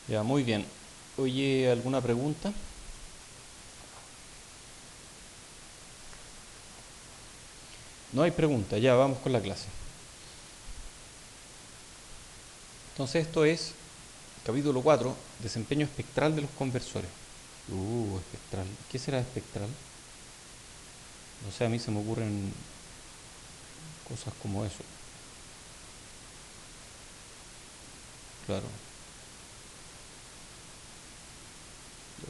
Ya, muy bien. Oye, ¿alguna pregunta? No hay pregunta, ya vamos con la clase. Entonces esto es capítulo 4, desempeño espectral de los conversores. Espectral. ¿Qué será espectral? No sé, a mí se me ocurren cosas como eso. Claro.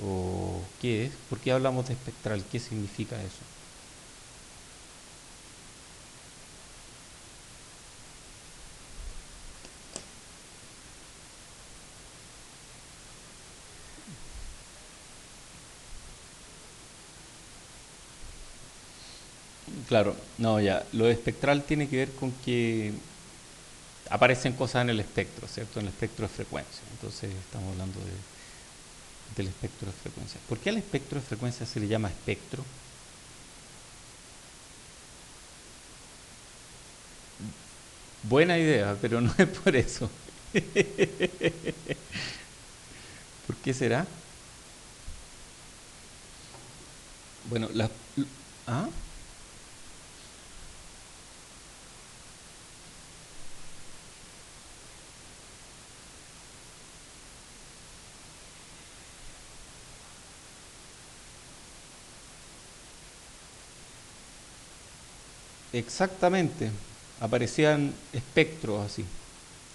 ¿O qué es? ¿Por qué hablamos de espectral? ¿Qué significa eso? Claro, no, ya. Lo espectral tiene que ver con que aparecen cosas en el espectro, ¿cierto? En el espectro de frecuencia. Entonces estamos hablando del espectro de frecuencia. ¿Por qué al espectro de frecuencia se le llama espectro? Buena idea, pero no es por eso. ¿Por qué será? Bueno, ¿ah? Exactamente. Aparecían espectros así,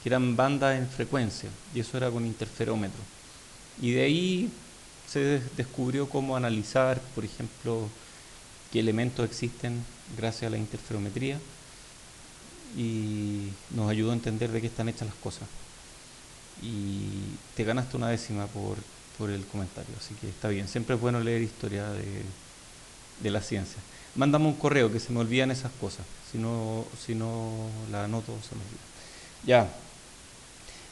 que eran bandas en frecuencia, y eso era con interferómetro. Y de ahí se descubrió cómo analizar, por ejemplo, qué elementos existen gracias a la interferometría y nos ayudó a entender de qué están hechas las cosas. Y te ganaste una décima por el comentario, así que está bien. Siempre es bueno leer historia de la ciencia. Mándame un correo que se me olvidan esas cosas. Si no la anoto, se me olvida. Ya,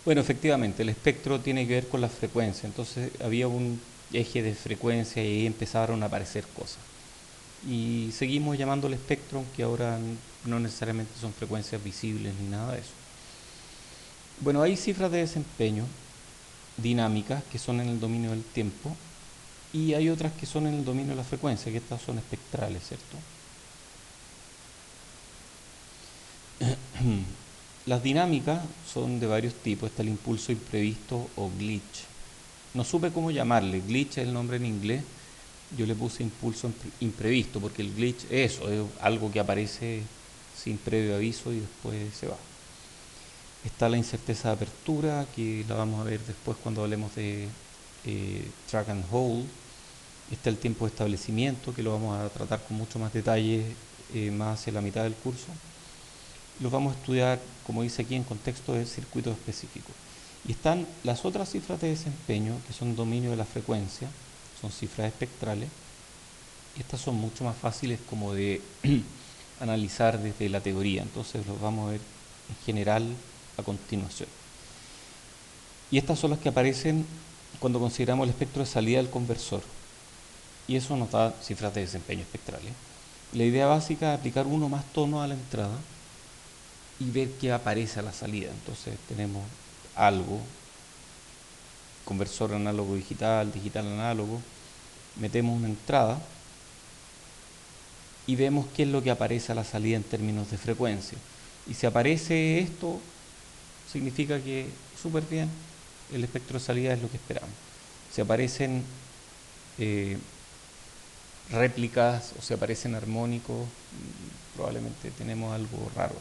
bueno, efectivamente, el espectro tiene que ver con la frecuencia. Entonces había un eje de frecuencia y ahí empezaron a aparecer cosas. Y seguimos llamándole espectro, aunque ahora no necesariamente son frecuencias visibles ni nada de eso. Bueno, hay cifras de desempeño dinámicas que son en el dominio del tiempo y hay otras que son en el dominio de la frecuencia, que estas son espectrales, ¿cierto? Las dinámicas son de varios tipos, está el impulso imprevisto o glitch. No supe cómo llamarle, glitch es el nombre en inglés, yo le puse impulso imprevisto porque el glitch es eso, es algo que aparece sin previo aviso y después se va. Está la incerteza de apertura, que la vamos a ver después cuando hablemos de track and hold. Está el tiempo de establecimiento, que lo vamos a tratar con mucho más detalle más hacia la mitad del curso. Los vamos a estudiar, como dice aquí, en contexto de circuitos específicos. Y están las otras cifras de desempeño, que son dominio de la frecuencia, son cifras espectrales. Y estas son mucho más fáciles como de analizar desde la teoría, entonces los vamos a ver en general a continuación. Y estas son las que aparecen cuando consideramos el espectro de salida del conversor. Y eso nos da cifras de desempeño espectrales. La idea básica es aplicar uno más tono a la entrada y ver qué aparece a la salida. Entonces tenemos algo, conversor análogo digital, digital análogo, metemos una entrada y vemos qué es lo que aparece a la salida en términos de frecuencia. Y si aparece esto, significa que súper bien, el espectro de salida es lo que esperamos. Si aparecen eh, réplicas o si aparecen armónicos, probablemente tenemos algo raro.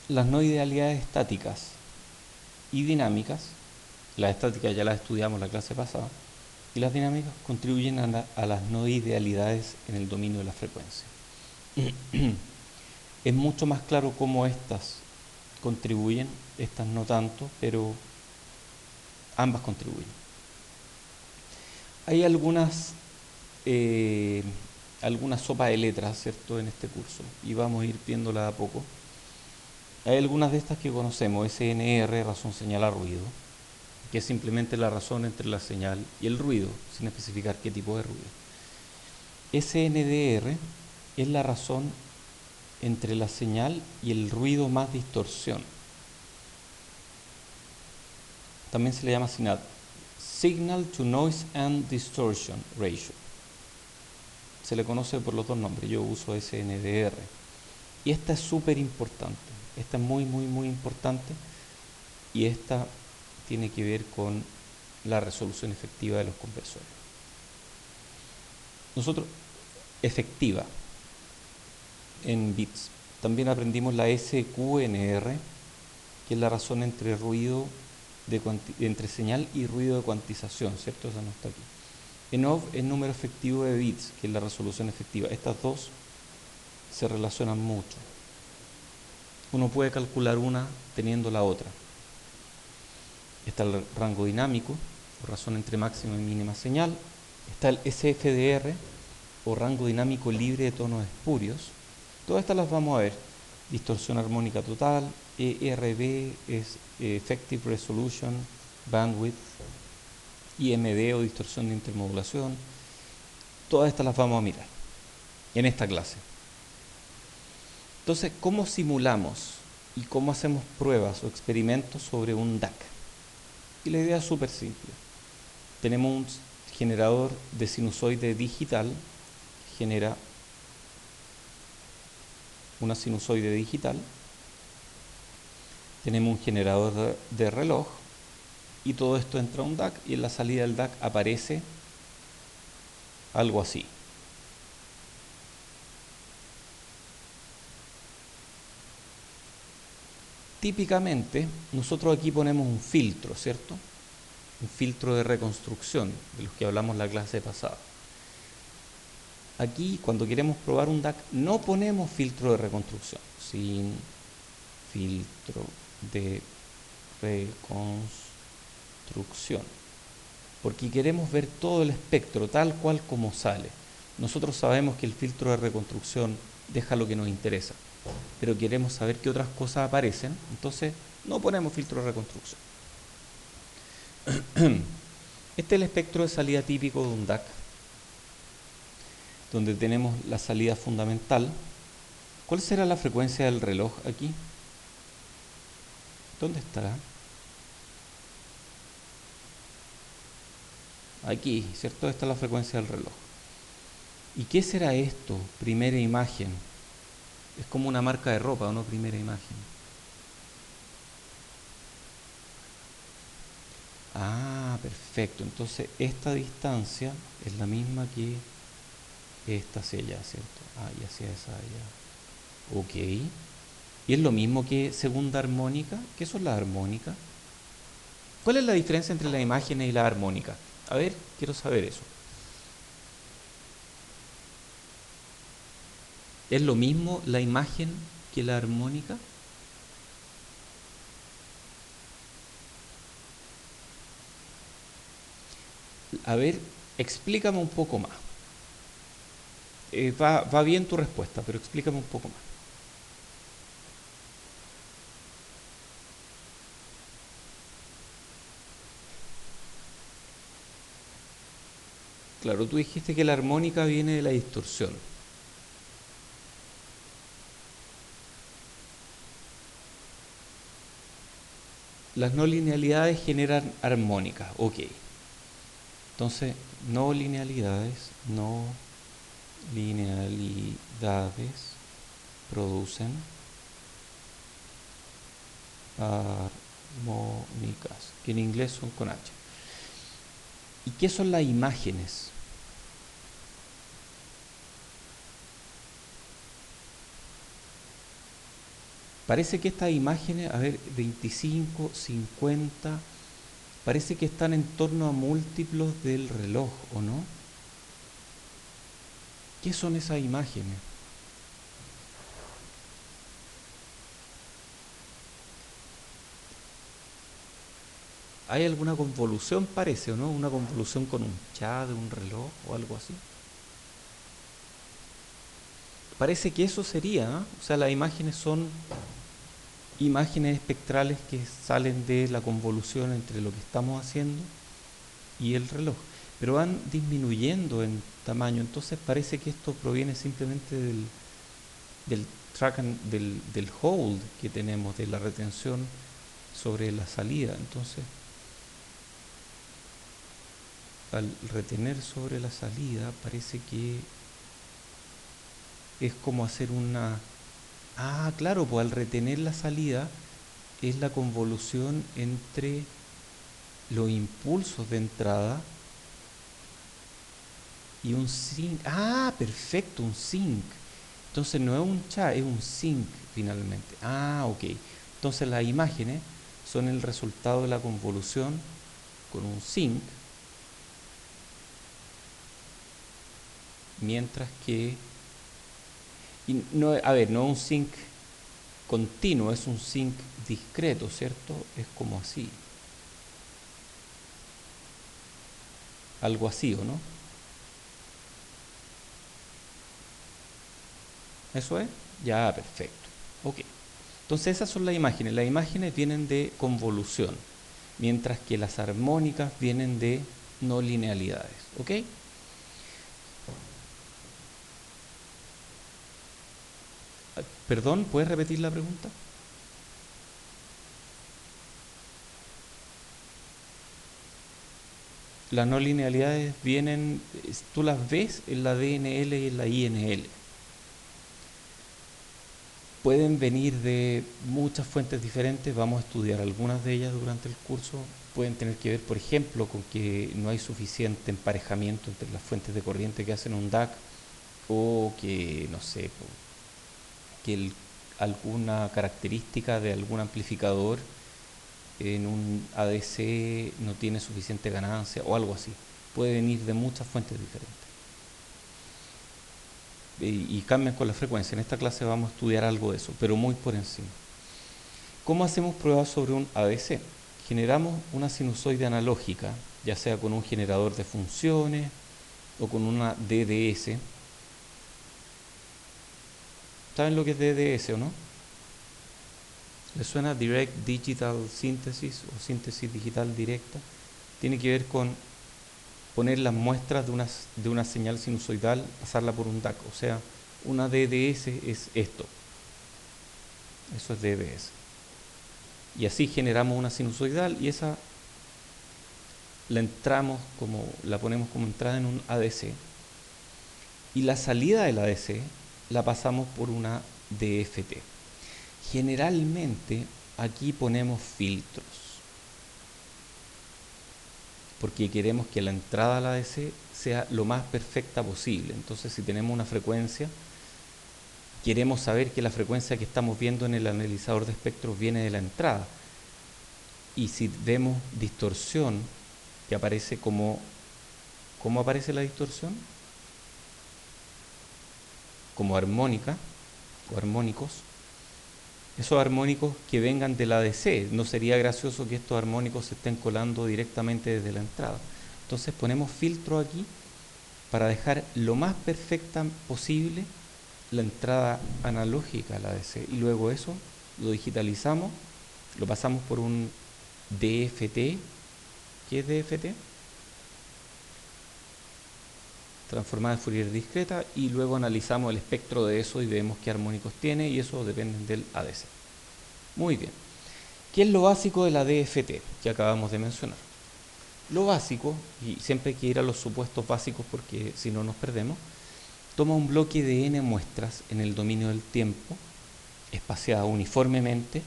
Las no idealidades estáticas y dinámicas, las estáticas ya las estudiamos la clase pasada, y las dinámicas contribuyen a las no idealidades en el dominio de la frecuencia. Es mucho más claro cómo estas contribuyen, estas no tanto, pero ambas contribuyen. Hay eh, algunas sopas de letras, ¿cierto?, en este curso, y vamos a ir viéndola a poco. Hay algunas de estas que conocemos, SNR, razón, señal a ruido, que es simplemente la razón entre la señal y el ruido, sin especificar qué tipo de ruido. SNDR es la razón entre la señal y el ruido más distorsión. también se le llama SINAD, Signal to Noise and Distortion Ratio. Se le conoce por los dos nombres, yo uso SNDR. Y esta es súper importante, esta es muy, muy, muy importante, y esta tiene que ver con la resolución efectiva de los conversores. Nosotros, efectiva en bits. También aprendimos la SQNR, que es la razón entre ruido entre señal y ruido de cuantización, ¿cierto? Esa no está aquí. ENOV es número efectivo de bits, que es la resolución efectiva. Estas dos se relacionan mucho. Uno puede calcular una teniendo la otra. Está el rango dinámico, o razón entre máxima y mínima señal. Está el SFDR, o rango dinámico libre de tonos espurios. Todas estas las vamos a ver. Distorsión armónica total, ERB es Effective Resolution, Bandwidth, IMD o distorsión de intermodulación. Todas estas las vamos a mirar en esta clase. Entonces, ¿cómo simulamos y cómo hacemos pruebas o experimentos sobre un DAC? Y la idea es súper simple. Tenemos un generador de sinusoide digital, genera una sinusoide digital. Tenemos un generador de reloj y todo esto entra a un DAC y en la salida del DAC aparece algo así. Típicamente, nosotros aquí ponemos un filtro, ¿cierto? Un filtro de reconstrucción, de los que hablamos la clase pasada. Aquí, cuando queremos probar un DAC, no ponemos filtro de reconstrucción, sin filtro de reconstrucción, porque queremos ver todo el espectro tal cual como sale. Nosotros sabemos que el filtro de reconstrucción deja lo que nos interesa, pero queremos saber qué otras cosas aparecen, entonces no ponemos filtro de reconstrucción. Este es el espectro de salida típico de un DAC, donde tenemos la salida fundamental. ¿Cuál será la frecuencia del reloj aquí? ¿Dónde estará? Aquí, ¿cierto? Esta es la frecuencia del reloj. ¿Y qué será esto? Primera imagen. Es como una marca de ropa, ¿o no? Primera imagen. Ah, perfecto. Entonces, esta distancia es la misma que esta hacia allá, ¿cierto? Ah, y hacia esa allá. Ok. ¿Y es lo mismo que segunda armónica? ¿Qué son las armónicas? ¿Cuál es la diferencia entre las imágenes y la armónica? A ver, quiero saber eso. ¿Es lo mismo la imagen que la armónica? A ver, explícame un poco más. Va bien tu respuesta, pero explícame un poco más. Claro, tú dijiste que la armónica viene de la distorsión. Las no linealidades generan armónicas, ok. Entonces, no linealidades producen armónicas, que en inglés son con H. ¿Y qué son las imágenes? Parece que estas imágenes, a ver, 25, 50, parece que están en torno a múltiplos del reloj, ¿o no? ¿Qué son esas imágenes? ¿Hay alguna convolución, parece, o no? Una convolución con un chat de un reloj o algo así. Parece que eso sería, ¿eh? O sea, las imágenes son imágenes espectrales que salen de la convolución entre lo que estamos haciendo y el reloj, pero van disminuyendo en tamaño, entonces parece que esto proviene simplemente del track del hold que tenemos, de la retención sobre la salida. Entonces, al retener sobre la salida parece que es como hacer una... Ah, claro, pues al retener la salida es la convolución entre los impulsos de entrada y un sinc. Ah, perfecto, un sinc. Entonces no es un cha, es un sinc finalmente. Ah, ok. Entonces las imágenes son el resultado de la convolución con un sinc, mientras que... Y no, a ver, no es un sinc continuo, es un sinc discreto, ¿cierto? Es como así. Algo así, ¿o no? ¿Eso es? Ya, perfecto. Ok. Entonces esas son las imágenes. Las imágenes vienen de convolución, mientras que las armónicas vienen de no linealidades. ¿Ok? Perdón, ¿puedes repetir la pregunta? Las no linealidades vienen, tú las ves en la DNL y en la INL. Pueden venir de muchas fuentes diferentes, vamos a estudiar algunas de ellas durante el curso. Pueden tener que ver, por ejemplo, con que no hay suficiente emparejamiento entre las fuentes de corriente que hacen un DAC, o que, no sé, que alguna característica de algún amplificador en un ADC no tiene suficiente ganancia o algo así. Puede venir de muchas fuentes diferentes. Y cambian con la frecuencia. En esta clase vamos a estudiar algo de eso, pero muy por encima. ¿Cómo hacemos pruebas sobre un ADC? Generamos una sinusoide analógica, ya sea con un generador de funciones o con una DDS. ¿Saben lo que es DDS o no? ¿Les suena Direct Digital Synthesis o síntesis digital directa? Tiene que ver con poner las muestras de una señal sinusoidal, pasarla por un DAC. O sea, una DDS es esto. Eso es DDS. Y así generamos una sinusoidal y esa la entramos como, la ponemos como entrada en un ADC. Y la salida del ADC la pasamos por una DFT. Generalmente aquí ponemos filtros, porque queremos que la entrada al ADC sea lo más perfecta posible. Entonces, si tenemos una frecuencia, queremos saber que la frecuencia que estamos viendo en el analizador de espectros viene de la entrada. Y si vemos distorsión, que aparece como... ¿Cómo aparece la distorsión? Como armónica o armónicos. Esos armónicos que vengan del ADC. No sería gracioso que estos armónicos se estén colando directamente desde la entrada. Entonces ponemos filtro aquí para dejar lo más perfecta posible la entrada analógica al ADC. Y luego eso lo digitalizamos, lo pasamos por un DFT. ¿Qué es DFT? Transformada en Fourier discreta, y luego analizamos el espectro de eso y vemos qué armónicos tiene, y eso depende del ADC. Muy bien. ¿Qué es lo básico de la DFT que acabamos de mencionar? Lo básico, y siempre hay que ir a los supuestos básicos porque si no nos perdemos, toma un bloque de n muestras en el dominio del tiempo, espaciada uniformemente,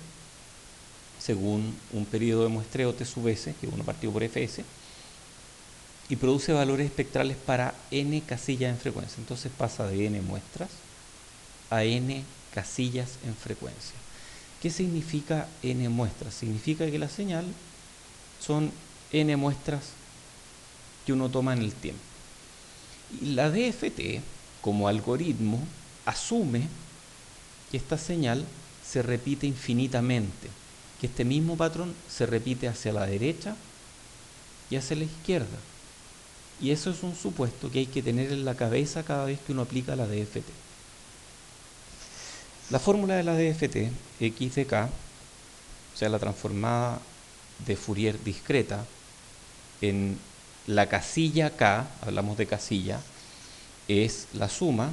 según un periodo de muestreo T sub S, que es 1 partido por Fs, y produce valores espectrales para n casillas en frecuencia. Entonces pasa de n muestras a n casillas en frecuencia. ¿Qué significa n muestras? Significa que la señal son n muestras que uno toma en el tiempo. Y la DFT, como algoritmo, asume que esta señal se repite infinitamente, que este mismo patrón se repite hacia la derecha y hacia la izquierda. Y eso es un supuesto que hay que tener en la cabeza cada vez que uno aplica la DFT. La fórmula de la DFT, x de k, o sea, la transformada de Fourier discreta en la casilla k, hablamos de casilla, es la suma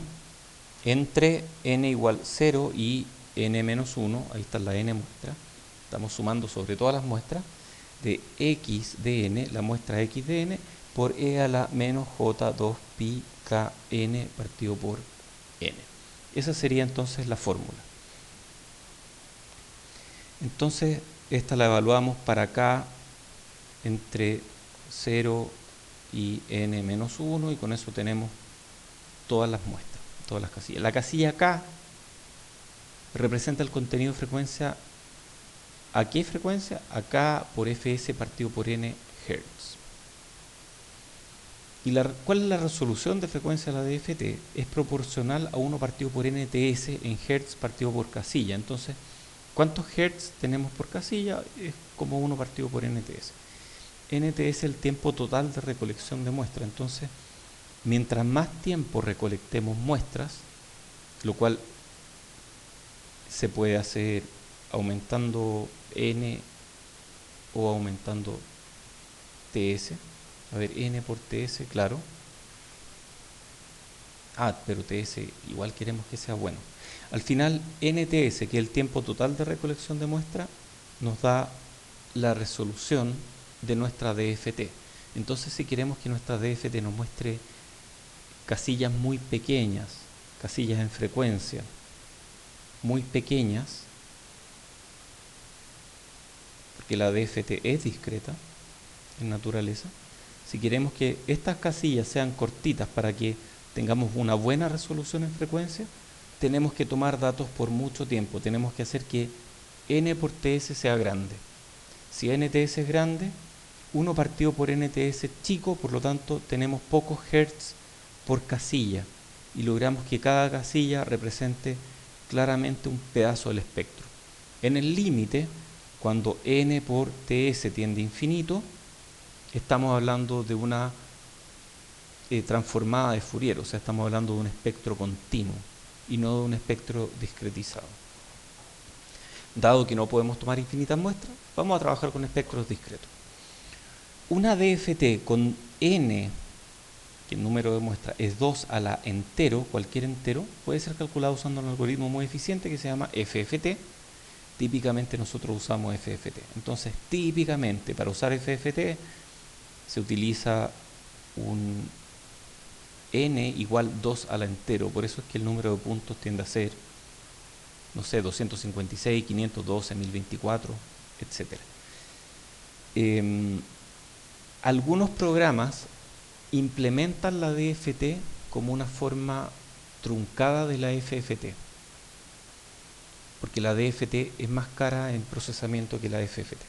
entre n igual 0 y n menos 1, ahí está la n muestra, estamos sumando sobre todas las muestras, de x de n, la muestra x de n, por e a la menos j2 pi kn partido por n. Esa sería entonces la fórmula. Entonces, esta la evaluamos para k entre 0 y n menos 1 y con eso tenemos todas las muestras, todas las casillas. La casilla k representa el contenido de frecuencia. ¿A qué frecuencia? A k por fs partido por n hertz. ¿Y cuál es la resolución de frecuencia de la DFT? Es proporcional a 1 partido por nts en hertz partido por casilla. Entonces, ¿cuántos hertz tenemos por casilla? Es como 1 partido por nts. Nt es el tiempo total de recolección de muestras. Entonces, mientras más tiempo recolectemos muestras, lo cual se puede hacer aumentando n o aumentando ts. A ver, n por ts, claro. Pero ts igual queremos que sea bueno. Al final, nts, que es el tiempo total de recolección de muestra, nos da la resolución de nuestra DFT. Entonces, si queremos que nuestra DFT nos muestre casillas muy pequeñas, casillas en frecuencia muy pequeñas, porque la DFT es discreta en naturaleza, si queremos que estas casillas sean cortitas para que tengamos una buena resolución en frecuencia, tenemos que tomar datos por mucho tiempo, tenemos que hacer que n por ts sea grande. Si nts es grande, 1 partido por nts es chico, por lo tanto tenemos pocos hertz por casilla y logramos que cada casilla represente claramente un pedazo del espectro. En el límite, cuando n por ts tiende a infinito, estamos hablando de una transformada de Fourier, o sea, estamos hablando de un espectro continuo y no de un espectro discretizado. Dado que no podemos tomar infinitas muestras, vamos a trabajar con espectros discretos. Una DFT con n, que el número de muestras es 2 a la entero, cualquier entero, puede ser calculado usando un algoritmo muy eficiente que se llama FFT. Típicamente nosotros usamos FFT. Entonces, típicamente para usar FFT se utiliza un n igual 2 a la entero. Por eso es que el número de puntos tiende a ser, no sé, 256, 512, 1024, etc. Algunos programas implementan la DFT como una forma truncada de la FFT, porque la DFT es más cara en procesamiento que la FFT.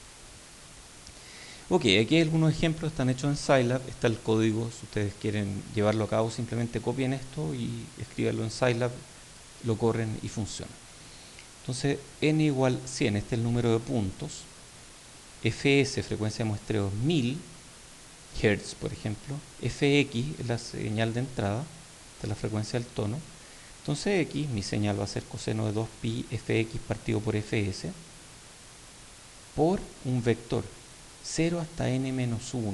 Ok, aquí hay algunos ejemplos, están hechos en Scilab, está el código, si ustedes quieren llevarlo a cabo, simplemente copien esto y escríbanlo en Scilab, lo corren y funciona. Entonces, n igual 100, este es el número de puntos, fs, frecuencia de muestreo, 1000 Hz, por ejemplo, fx es la señal de entrada, esta es la frecuencia del tono, entonces x, mi señal va a ser coseno de 2pi fx partido por fs, por un vector, 0 hasta n menos 1.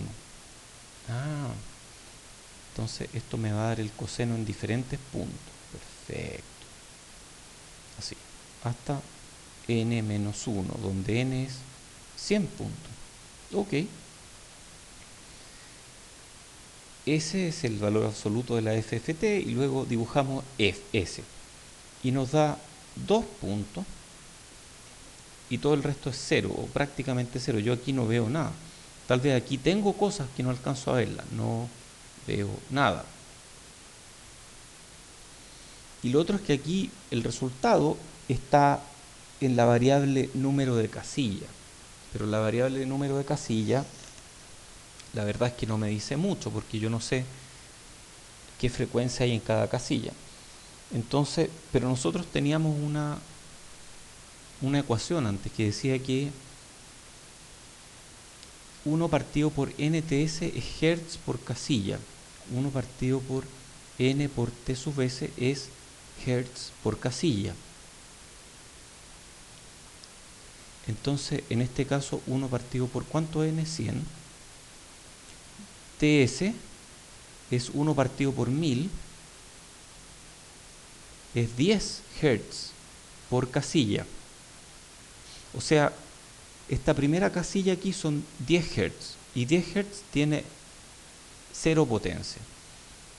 Entonces esto me va a dar el coseno en diferentes puntos. Perfecto. Así, hasta n menos 1, donde n es 100 puntos. Ok. Ese es el valor absoluto de la FFT y luego dibujamos Fs. Y nos da 2 puntos y todo el resto es 0 o prácticamente 0. Yo aquí no veo nada. Tal vez aquí tengo cosas que no alcanzo a verlas. No veo nada. Y lo otro es que aquí el resultado está en la variable número de casilla. Pero la variable número de casilla, la verdad es que no me dice mucho porque yo no sé qué frecuencia hay en cada casilla. Entonces, pero nosotros teníamos una ecuación antes que decía que 1 partido por nts es hertz por casilla. 1 partido por n por t sub s es hertz por casilla. Entonces, en este caso, 1 partido por ¿cuánto n? 100. ts es 1 partido por 1000, es 10 Hz por casilla. O sea, esta primera casilla aquí son 10 Hz y 10 Hz tiene cero potencia.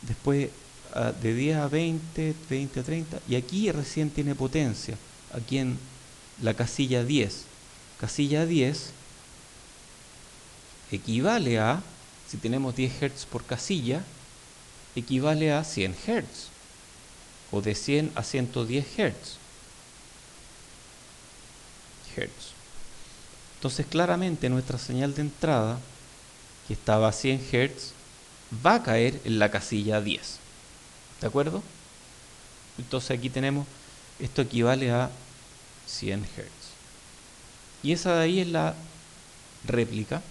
Después de 10 a 20, 20 a 30, y aquí recién tiene potencia, aquí en la casilla 10. Casilla 10 equivale a, si tenemos 10 Hz por casilla, equivale a 100 Hz, o de 100 a 110 Hz. Entonces claramente nuestra señal de entrada, que estaba a 100 Hz, va a caer en la casilla 10. ¿De acuerdo? Entonces aquí tenemos, esto equivale a 100 Hz. Y esa de ahí es la réplica,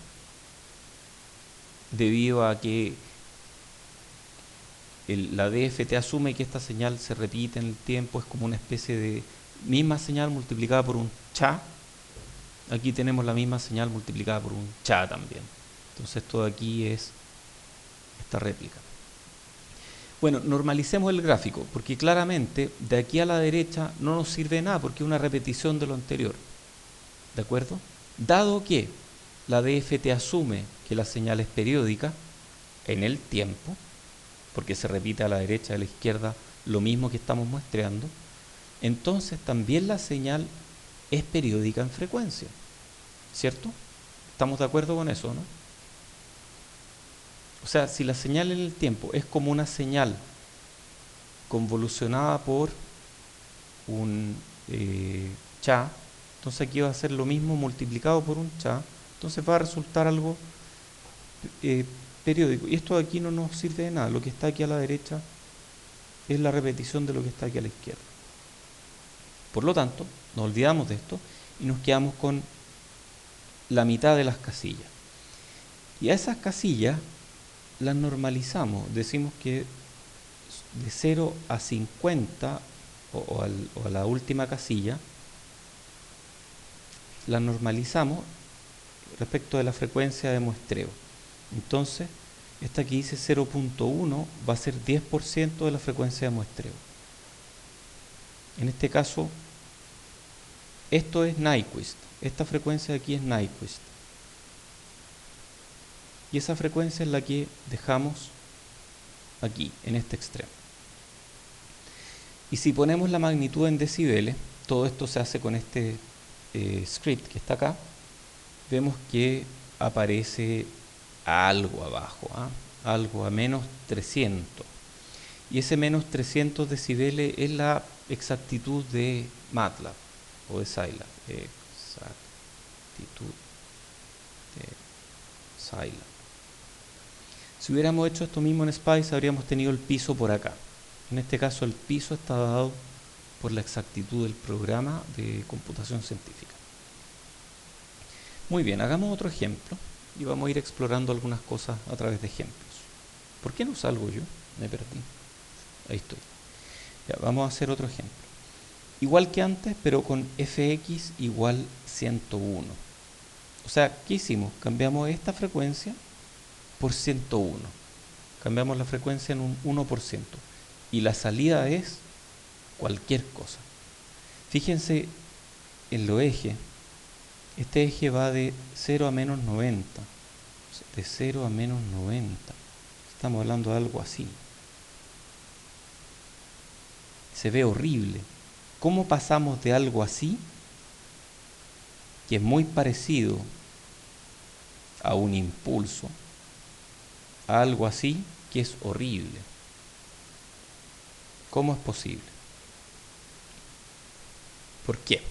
debido a que la DFT asume que esta señal se repite en el tiempo, es como una especie de misma señal multiplicada por un cha. Aquí tenemos la misma señal multiplicada por un cha también. Entonces todo aquí es esta réplica. Bueno, normalicemos el gráfico, porque claramente de aquí a la derecha no nos sirve de nada, porque es una repetición de lo anterior. ¿De acuerdo? Dado que la DFT asume que la señal es periódica en el tiempo, porque se repite a la derecha y a la izquierda lo mismo que estamos muestreando, entonces también la señal es periódica en frecuencia. ¿Cierto? ¿Estamos de acuerdo con eso, no? O sea, si la señal en el tiempo es como una señal convolucionada por un cha, entonces aquí va a ser lo mismo multiplicado por un cha, entonces va a resultar algo periódico. Y esto de aquí no nos sirve de nada. Lo que está aquí a la derecha es la repetición de lo que está aquí a la izquierda. Por lo tanto, nos olvidamos de esto y nos quedamos con la mitad de las casillas. Y a esas casillas las normalizamos. Decimos que de 0 a 50 o a la última casilla la normalizamos respecto de la frecuencia de muestreo. Entonces, esta que dice 0.1 va a ser 10% de la frecuencia de muestreo. En este caso, esto es Nyquist. Esta frecuencia de aquí es Nyquist. Y esa frecuencia es la que dejamos aquí, en este extremo. Y si ponemos la magnitud en decibeles, todo esto se hace con este script que está acá, vemos que aparece algo abajo, algo a menos 300. Y ese menos 300 decibeles es la exactitud de MATLAB o de Scilab. Exactitud de Scilab. Si hubiéramos hecho esto mismo en SPICE, habríamos tenido el piso por acá. En este caso, el piso está dado por la exactitud del programa de computación científica. Muy bien, hagamos otro ejemplo y vamos a ir explorando algunas cosas a través de ejemplos. ¿Por qué no salgo yo? Me perdí. Ahí estoy. Ya, vamos a hacer otro ejemplo. Igual que antes, pero con fx igual 101. O sea, ¿qué hicimos? Cambiamos esta frecuencia por 101. Cambiamos la frecuencia en un 1%. Y la salida es cualquier cosa. Fíjense en los ejes. Este eje va de 0 a menos 90. De 0 a menos 90. Estamos hablando de algo así. Se ve horrible. ¿Cómo pasamos de algo así, que es muy parecido a un impulso, a algo así que es horrible? ¿Cómo es posible? ¿Por qué?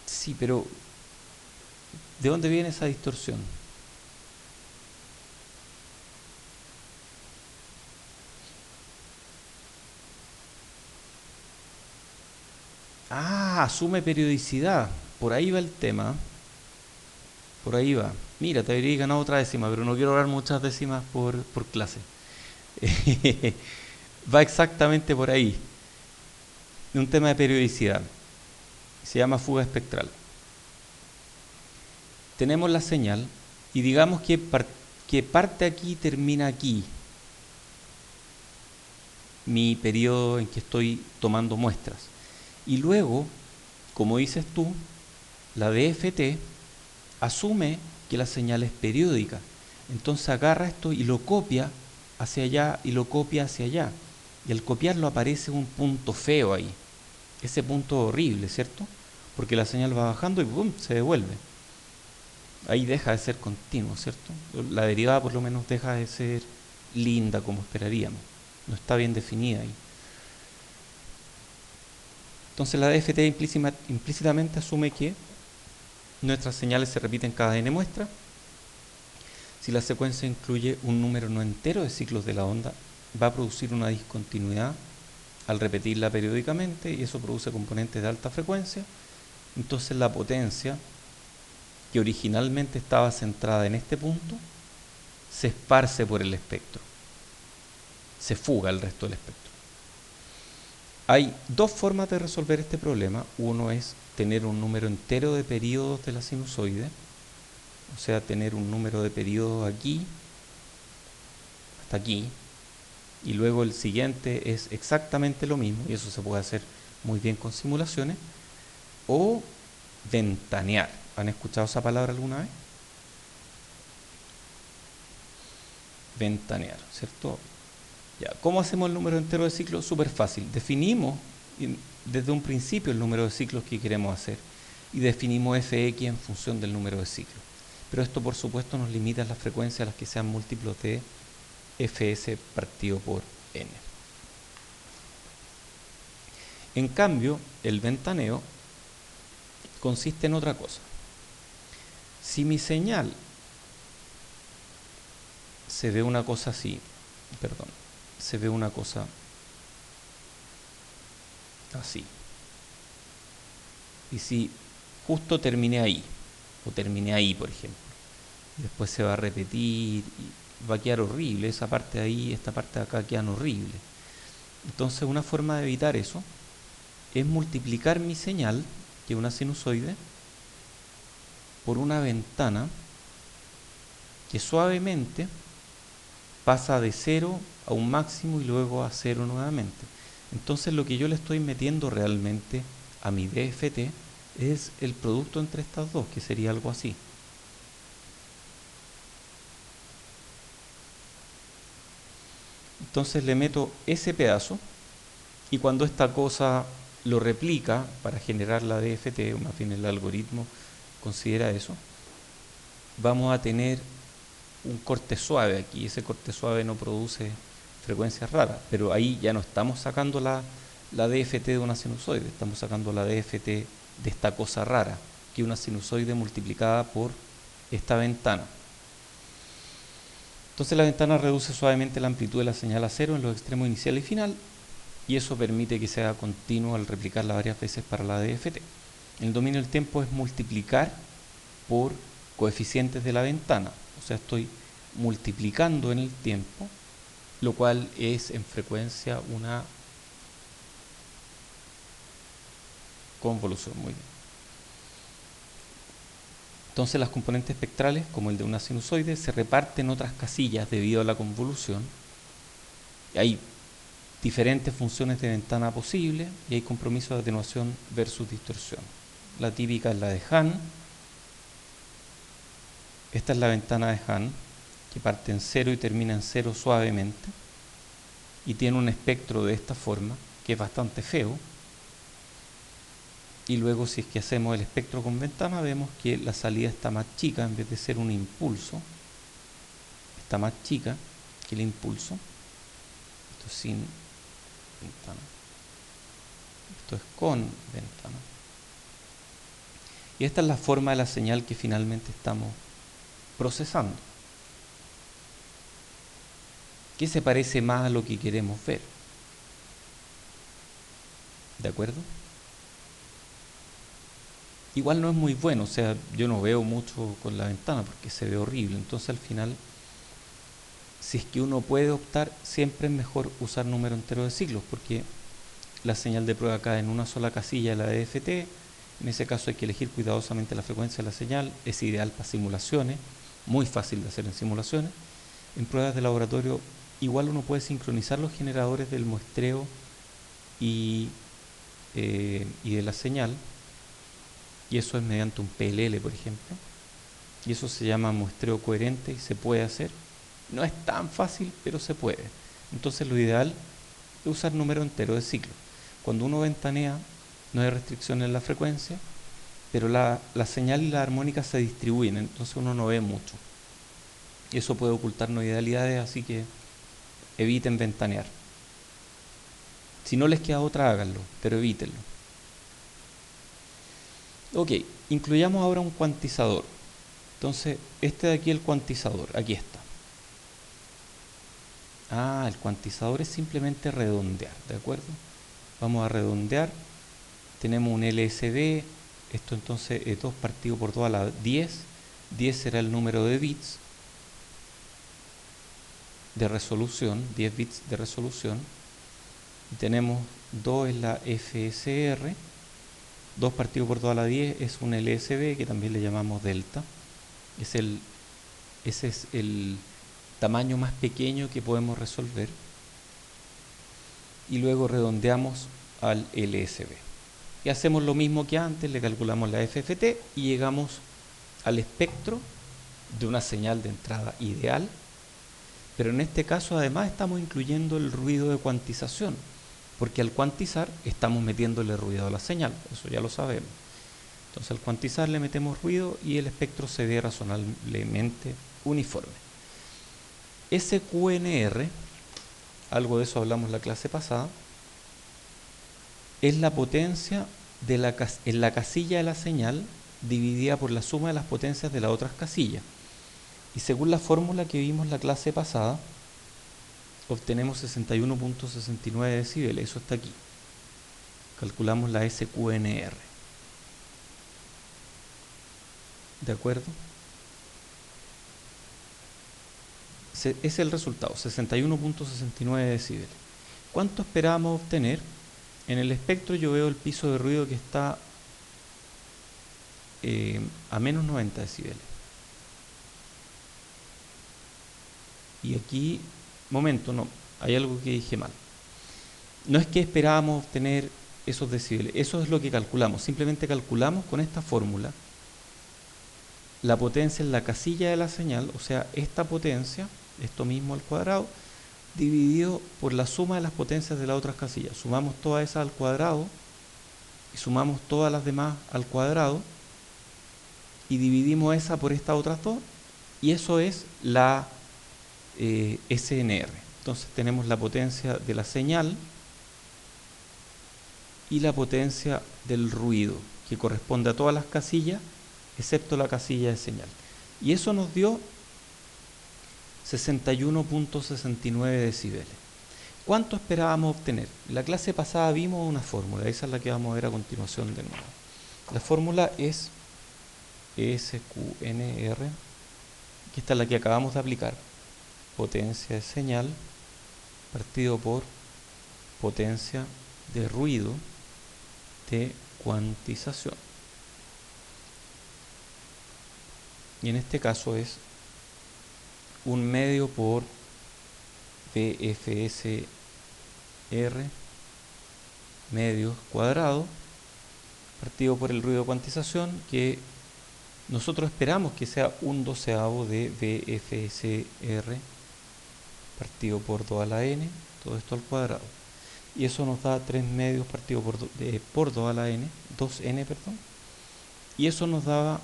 Sí, pero ¿de dónde viene esa distorsión? Asume periodicidad. Por ahí va el tema. Por ahí va. Mira, te habría ganado otra décima, pero no quiero dar muchas décimas por clase. Va exactamente por ahí. Un tema de periodicidad. Se llama fuga espectral. Tenemos la señal y digamos que parte aquí y termina aquí. Mi periodo en que estoy tomando muestras. Y luego como dices tú, la DFT asume que la señal es periódica. Entonces agarra esto y lo copia hacia allá y lo copia hacia allá. Y al copiarlo aparece un punto feo ahí. Ese punto horrible, ¿cierto? Porque la señal va bajando y ¡pum!, se devuelve. Ahí deja de ser continuo, ¿cierto? La derivada por lo menos deja de ser linda como esperaríamos. No está bien definida ahí. Entonces la DFT implícitamente asume que nuestras señales se repiten cada n muestra. Si la secuencia incluye un número no entero de ciclos de la onda, va a producir una discontinuidad al repetirla periódicamente y eso produce componentes de alta frecuencia. Entonces la potencia, que originalmente estaba centrada en este punto, se esparce por el espectro, se fuga al resto del espectro. Hay dos formas de resolver este problema. Uno es tener un número entero de periodos de la sinusoide, o sea, tener un número de periodos aquí, hasta aquí, y luego el siguiente es exactamente lo mismo, y eso se puede hacer muy bien con simulaciones, o ventanear. ¿Han escuchado esa palabra alguna vez? Ventanear, ¿cierto? Ya, ¿cómo hacemos el número entero de ciclos? Súper fácil. Definimos desde un principio el número de ciclos que queremos hacer y definimos fx en función del número de ciclos. Pero esto, por supuesto, nos limita las frecuencias a las que sean múltiplos de fs partido por n. En cambio, el ventaneo consiste en otra cosa. Si mi señal se ve una cosa así, se ve una cosa así. Y si justo terminé ahí, o terminé ahí, por ejemplo, y después se va a repetir, y va a quedar horrible, esa parte de ahí, esta parte de acá quedan horribles. Entonces una forma de evitar eso es multiplicar mi señal, que es una sinusoide, por una ventana que suavemente pasa de 0 a un máximo y luego a 0 nuevamente. Entonces lo que yo le estoy metiendo realmente a mi DFT es el producto entre estas dos, que sería algo así. Entonces le meto ese pedazo y cuando esta cosa lo replica para generar la DFT, o más bien el algoritmo considera eso, vamos a tener un corte suave aquí. Ese corte suave no produce frecuencias raras, pero ahí ya no estamos sacando la DFT de una sinusoide, estamos sacando la DFT de esta cosa rara, que es una sinusoide multiplicada por esta ventana. Entonces la ventana reduce suavemente la amplitud de la señal a 0 en los extremos inicial y final, y eso permite que sea continuo al replicarla varias veces para la DFT. En el dominio del tiempo es multiplicar por coeficientes de la ventana, o sea, estoy multiplicando en el tiempo, lo cual es en frecuencia una convolución. Muy bien. Entonces las componentes espectrales, como el de una sinusoide, se reparten en otras casillas debido a la convolución. Hay diferentes funciones de ventana posibles y hay compromisos de atenuación versus distorsión. La típica es la de Hahn. Esta es la ventana de Hahn, que parte en 0 y termina en 0 suavemente, y tiene un espectro de esta forma, que es bastante feo. Y luego, si es que hacemos el espectro con ventana, vemos que la salida está más chica, en vez de ser un impulso, está más chica que el impulso. Esto es sin ventana. Esto es con ventana. Y esta es la forma de la señal que finalmente estamos procesando. ¿Qué se parece más a lo que queremos ver? ¿De acuerdo? Igual no es muy bueno, o sea, yo no veo mucho con la ventana porque se ve horrible. Entonces al final, si es que uno puede optar, siempre es mejor usar número entero de ciclos, porque la señal de prueba cae en una sola casilla de la DFT. En ese caso hay que elegir cuidadosamente la frecuencia de la señal. Es ideal para simulaciones, muy fácil de hacer en simulaciones. En pruebas de laboratorio igual uno puede sincronizar los generadores del muestreo y de la señal, y eso es mediante un PLL, por ejemplo, y eso se llama muestreo coherente y se puede hacer. No es tan fácil, pero se puede. Entonces lo ideal es usar número entero de ciclo. Cuando uno ventanea, no hay restricción en la frecuencia, pero la señal y la armónica se distribuyen, entonces uno no ve mucho. Y eso puede ocultar no idealidades, así que eviten ventanear. Si no les queda otra, háganlo, pero evítenlo. Ok, incluyamos ahora un cuantizador. Entonces, este de aquí es el cuantizador, aquí está. El cuantizador es simplemente redondear, ¿de acuerdo? Vamos a redondear. Tenemos un LSB, esto entonces es 2 partido por 2 a la 10. 10 será el número de bits de resolución, 10 bits de resolución. Y tenemos 2 es la FSR, 2 partido por 2 a la 10 es un LSB que también le llamamos delta. Ese es el tamaño más pequeño que podemos resolver. Y luego redondeamos al LSB. Y hacemos lo mismo que antes, le calculamos la FFT y llegamos al espectro de una señal de entrada ideal. Pero en este caso además estamos incluyendo el ruido de cuantización, porque al cuantizar estamos metiéndole ruido a la señal, eso ya lo sabemos. Entonces al cuantizar le metemos ruido y el espectro se ve razonablemente uniforme. SQNR, algo de eso hablamos la clase pasada, es la potencia en la casilla de la señal dividida por la suma de las potencias de las otras casillas. Y según la fórmula que vimos la clase pasada, obtenemos 61.69 decibeles, eso está aquí. Calculamos la SQNR. ¿De acuerdo? Es el resultado, 61.69 decibeles. ¿Cuánto esperábamos obtener? En el espectro yo veo el piso de ruido que está a menos 90 decibeles. Y aquí, momento, no, hay algo que dije mal. No es que esperábamos obtener esos decibeles, eso es lo que calculamos. Simplemente calculamos con esta fórmula la potencia en la casilla de la señal, o sea, esta potencia, esto mismo al cuadrado, dividido por la suma de las potencias de las otras casillas. Sumamos todas esas al cuadrado y sumamos todas las demás al cuadrado y dividimos esa por estas otras dos y eso es la SNR. Entonces tenemos la potencia de la señal y la potencia del ruido, que corresponde a todas las casillas, excepto la casilla de señal. Y eso nos dio 61.69 decibeles. ¿Cuánto esperábamos obtener? En la clase pasada vimos una fórmula, esa es la que vamos a ver a continuación de nuevo. La fórmula es SQNR, que esta es la que acabamos de aplicar. Potencia de señal partido por potencia de ruido de cuantización. Y en este caso es 1/2 por VFSR medios cuadrado partido por el ruido de cuantización, que nosotros esperamos que sea 1/12 de VFSR partido por 2 a la n, todo esto al cuadrado. Y eso nos da 3/2 partido por 2 a la n, 2n, perdón. Y eso nos daba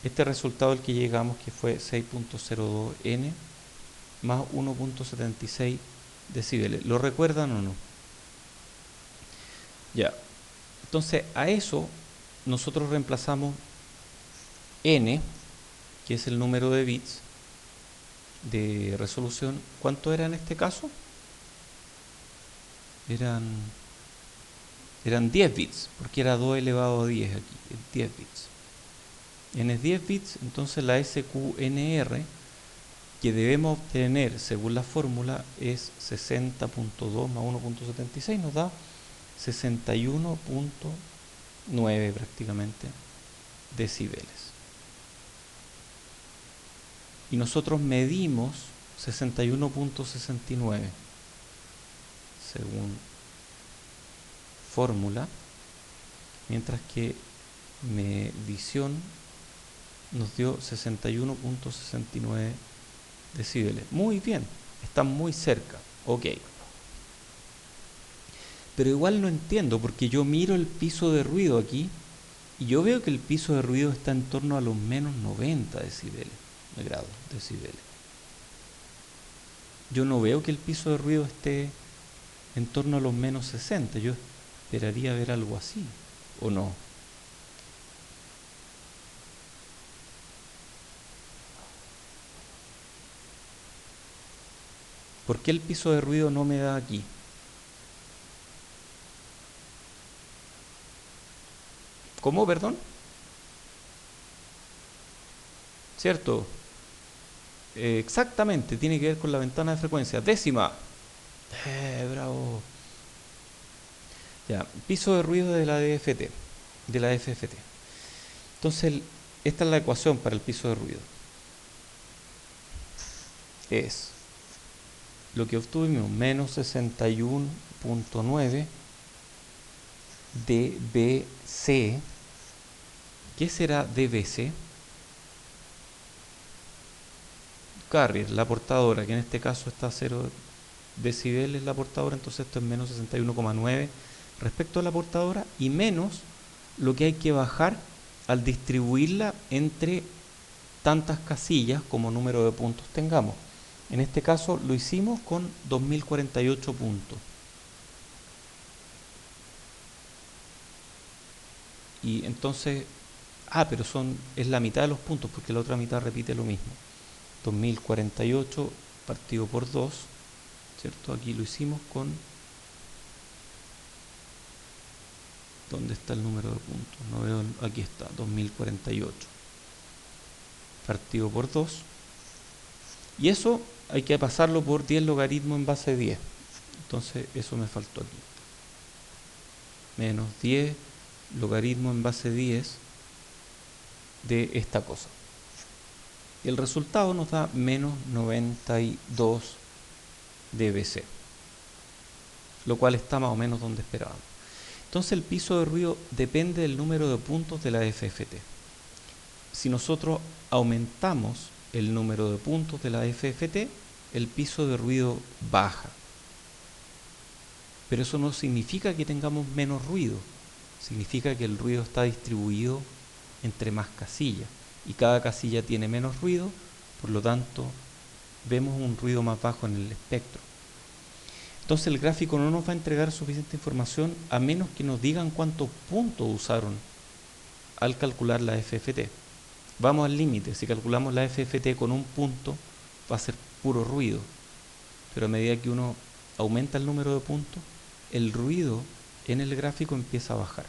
este resultado al que llegamos, que fue 6.02 n más 1.76 decibeles. ¿Lo recuerdan o no? Ya. Entonces a eso nosotros reemplazamos n, que es el número de bits de resolución. ¿Cuánto era en este caso? Eran 10 bits, porque era 2 elevado a 10 aquí, 10 bits. N es 10 bits, entonces la SQNR que debemos obtener según la fórmula es 60.2 más 1.76, nos da 61.9 prácticamente decibeles. Y nosotros medimos 61.69 según fórmula, mientras que medición nos dio 61.69 decibeles. Muy bien, están muy cerca. Ok. Pero igual no entiendo, porque yo miro el piso de ruido aquí y yo veo que el piso de ruido está en torno a los menos 90 decibeles, grados, decibeles. Yo no veo que el piso de ruido esté en torno a los menos 60. Yo esperaría ver algo así, ¿o no? ¿Por qué el piso de ruido no me da aquí? ¿Cómo, perdón? ¿Cierto? Exactamente, tiene que ver con la ventana de frecuencia. Décima. Bravo. Ya, piso de ruido de la DFT, de la FFT. Entonces, esta es la ecuación para el piso de ruido. Es lo que obtuvimos, menos 61.9 dBc. ¿Qué será dBc? Carrier, la portadora, que en este caso está a 0 decibeles la portadora, entonces esto es menos 61,9 respecto a la portadora y menos lo que hay que bajar al distribuirla entre tantas casillas como número de puntos tengamos. En este caso lo hicimos con 2048 puntos. Y entonces, pero es la mitad de los puntos porque la otra mitad repite lo mismo. 2048 partido por 2, ¿cierto? Aquí lo hicimos con... ¿Dónde está el número de puntos? No veo, aquí está, 2048 partido por 2. Y eso hay que pasarlo por 10 logaritmos en base de 10. Entonces eso me faltó aquí. Menos 10 logaritmos en base 10 de esta cosa. Y el resultado nos da menos 92 dBc, lo cual está más o menos donde esperábamos. Entonces el piso de ruido depende del número de puntos de la FFT. Si nosotros aumentamos el número de puntos de la FFT, el piso de ruido baja. Pero eso no significa que tengamos menos ruido, significa que el ruido está distribuido entre más casillas y cada casilla tiene menos ruido, por lo tanto vemos un ruido más bajo en el espectro. Entonces el gráfico no nos va a entregar suficiente información a menos que nos digan cuántos puntos usaron al calcular la FFT. Vamos al límite, si calculamos la FFT con un punto va a ser puro ruido, pero a medida que uno aumenta el número de puntos, el ruido en el gráfico empieza a bajar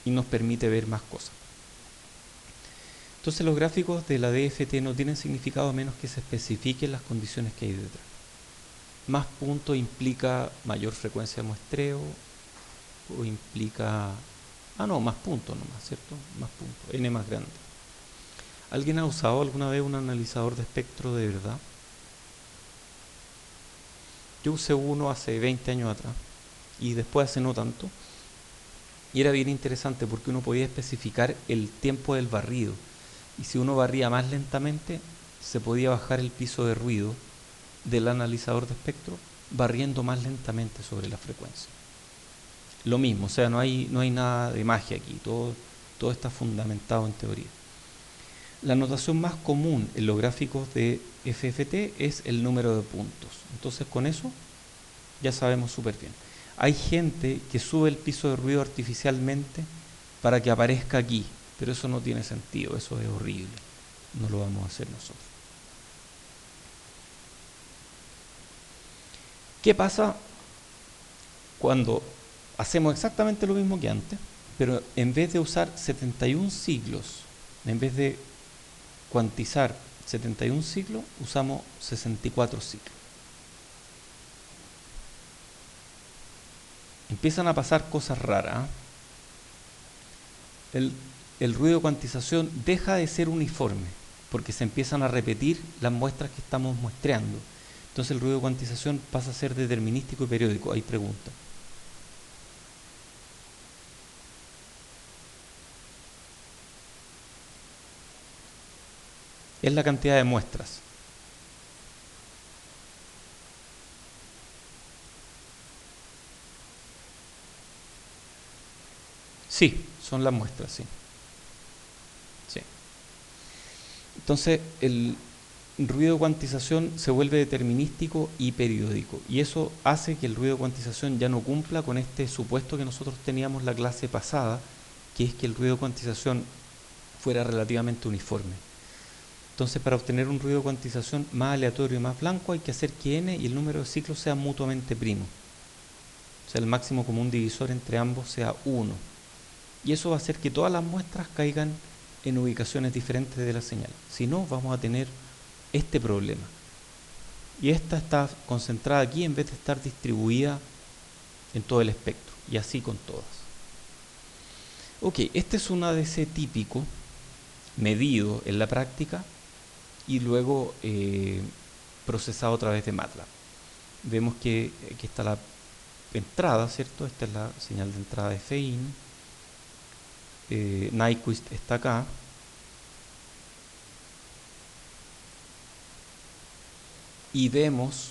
y nos permite ver más cosas. Entonces los gráficos de la DFT no tienen significado a menos que se especifiquen las condiciones que hay detrás. Más puntos implica mayor frecuencia de muestreo o implica... más puntos nomás, ¿cierto? Más puntos, n más grande. ¿Alguien ha usado alguna vez un analizador de espectro de verdad? Yo usé uno hace 20 años atrás y después hace no tanto. Y era bien interesante porque uno podía especificar el tiempo del barrido. Y si uno barría más lentamente, se podía bajar el piso de ruido del analizador de espectro barriendo más lentamente sobre la frecuencia. Lo mismo, o sea, no hay nada de magia aquí, todo está fundamentado en teoría. La notación más común en los gráficos de FFT es el número de puntos. Entonces con eso ya sabemos súper bien. Hay gente que sube el piso de ruido artificialmente para que aparezca aquí, pero eso no tiene sentido, eso es horrible. No lo vamos a hacer nosotros. ¿Qué pasa cuando hacemos exactamente lo mismo que antes, pero en vez de usar 71 ciclos, en vez de cuantizar 71 ciclos, usamos 64 ciclos? Empiezan a pasar cosas raras. El ruido de cuantización deja de ser uniforme, porque se empiezan a repetir las muestras que estamos muestreando. Entonces el ruido de cuantización pasa a ser determinístico y periódico. Hay preguntas. Es la cantidad de muestras. Sí, son las muestras, sí. Sí. Entonces, el ruido de cuantización se vuelve determinístico y periódico. Y eso hace que el ruido de cuantización ya no cumpla con este supuesto que nosotros teníamos la clase pasada, que es que el ruido de cuantización fuera relativamente uniforme. Entonces, para obtener un ruido de cuantización más aleatorio y más blanco, hay que hacer que n y el número de ciclos sean mutuamente primos. O sea, el máximo común divisor entre ambos sea 1. Y eso va a hacer que todas las muestras caigan en ubicaciones diferentes de la señal. Si no, vamos a tener este problema. Y esta está concentrada aquí en vez de estar distribuida en todo el espectro. Y así con todas. Ok, este es un ADC típico, medido en la práctica y luego procesado a través de MATLAB. Vemos que aquí está la entrada, ¿cierto? Esta es la señal de entrada de FEIN. Nyquist está acá. Y vemos,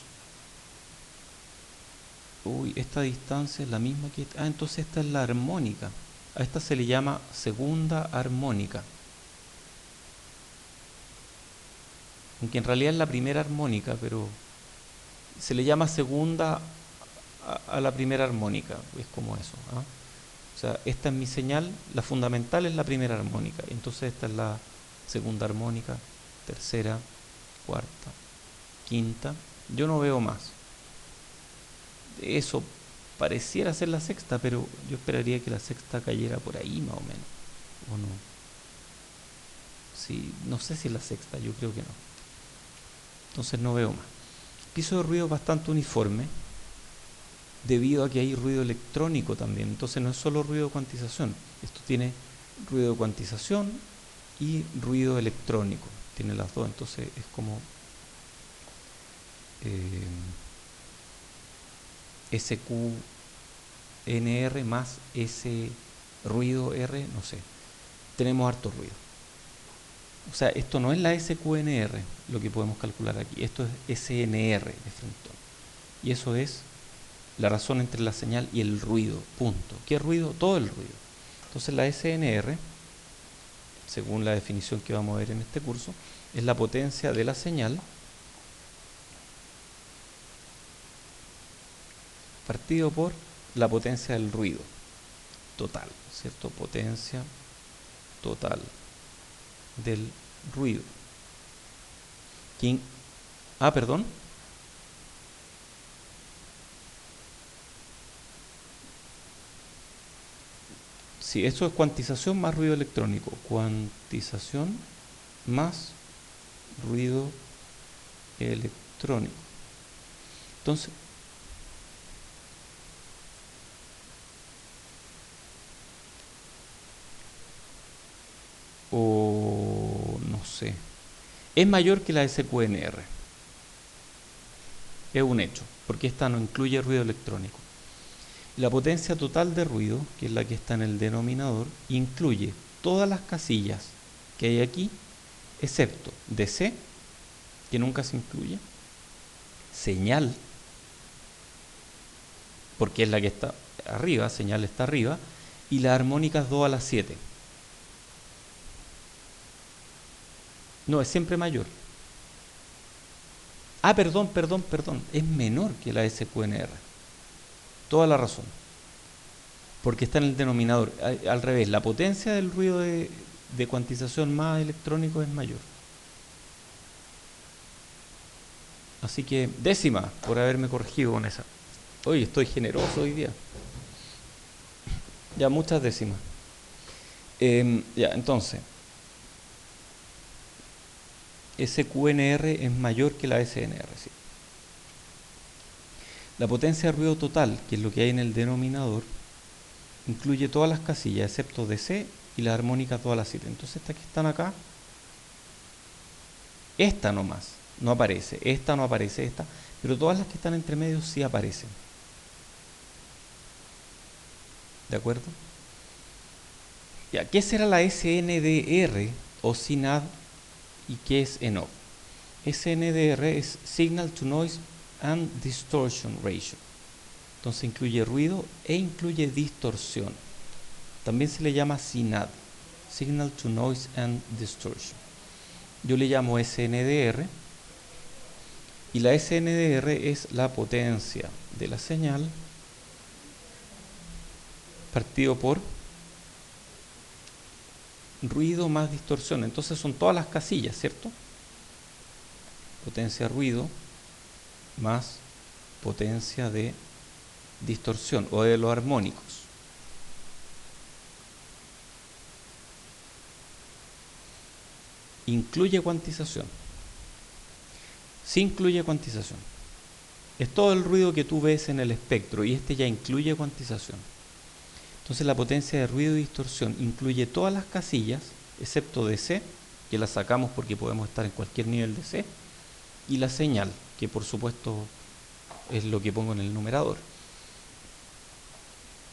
uy, esta distancia es la misma que... Ah, entonces esta es la armónica. A esta se le llama segunda armónica. Aunque en realidad es la primera armónica, pero se le llama segunda a la primera armónica. Es como eso. ¿Ah? O sea, esta es mi señal, la fundamental es la primera armónica. Entonces esta es la segunda armónica, tercera, cuarta, quinta. Yo no veo más. Eso pareciera ser la sexta, pero yo esperaría que la sexta cayera por ahí más o menos. ¿O no? Sí, no sé si es la sexta, yo creo que no. Entonces no veo más. Piso de ruido bastante uniforme, debido a que hay ruido electrónico también. Entonces no es solo ruido de cuantización. Esto tiene ruido de cuantización y ruido electrónico. Tiene las dos, entonces es como SQNR más S ruido R, no sé. Tenemos harto ruido. O sea, esto no es la SQNR, lo que podemos calcular aquí. Esto es SNR de Frampton. Y eso es la razón entre la señal y el ruido, punto. ¿Qué ruido? Todo el ruido. Entonces la SNR, según la definición que vamos a ver en este curso, es la potencia de la señal partido por la potencia del ruido total, ¿cierto? Potencia total del ruido. ¿Quién? Ah, perdón. Sí, esto es cuantización más ruido electrónico. Cuantización más ruido electrónico. Entonces, o no sé, es mayor que la SQNR. Es un hecho, porque esta no incluye ruido electrónico. La potencia total de ruido, que es la que está en el denominador, incluye todas las casillas que hay aquí, excepto DC, que nunca se incluye, señal, porque es la que está arriba, señal está arriba, y las armónicas 2 a la 7. No, es siempre mayor. Ah, perdón, es menor que la SQNR. Toda la razón. Porque está en el denominador. Al revés, la potencia del ruido de cuantización más electrónico es mayor. Así que décima por haberme corregido con esa. Hoy estoy generoso hoy día. Ya, muchas décimas. Ya, entonces, SQNR es mayor que la SNR, sí. La potencia de ruido total, que es lo que hay en el denominador, incluye todas las casillas, excepto DC y las armónicas todas las 7. Entonces estas que están acá, esta nomás no aparece, esta no aparece, esta, pero todas las que están entre medio sí aparecen. ¿De acuerdo? Ya, ¿qué será la SNDR o SINAD ¿Y qué es ENOV? SNDR es Signal to Noise and Distortion Ratio. Entonces incluye ruido e incluye distorsión. También se le llama SINAD, Signal to Noise and Distortion. Yo le llamo SNDR, y la SNDR es la potencia de la señal partido por ruido más distorsión. Entonces son todas las casillas, ¿cierto? Potencia ruido más potencia de distorsión o de los armónicos. Incluye cuantización. Sí incluye cuantización. Es todo el ruido que tú ves en el espectro y este ya incluye cuantización. Entonces la potencia de ruido y distorsión incluye todas las casillas, excepto DC, que la sacamos porque podemos estar en cualquier nivel de C, y la señal, que por supuesto es lo que pongo en el numerador.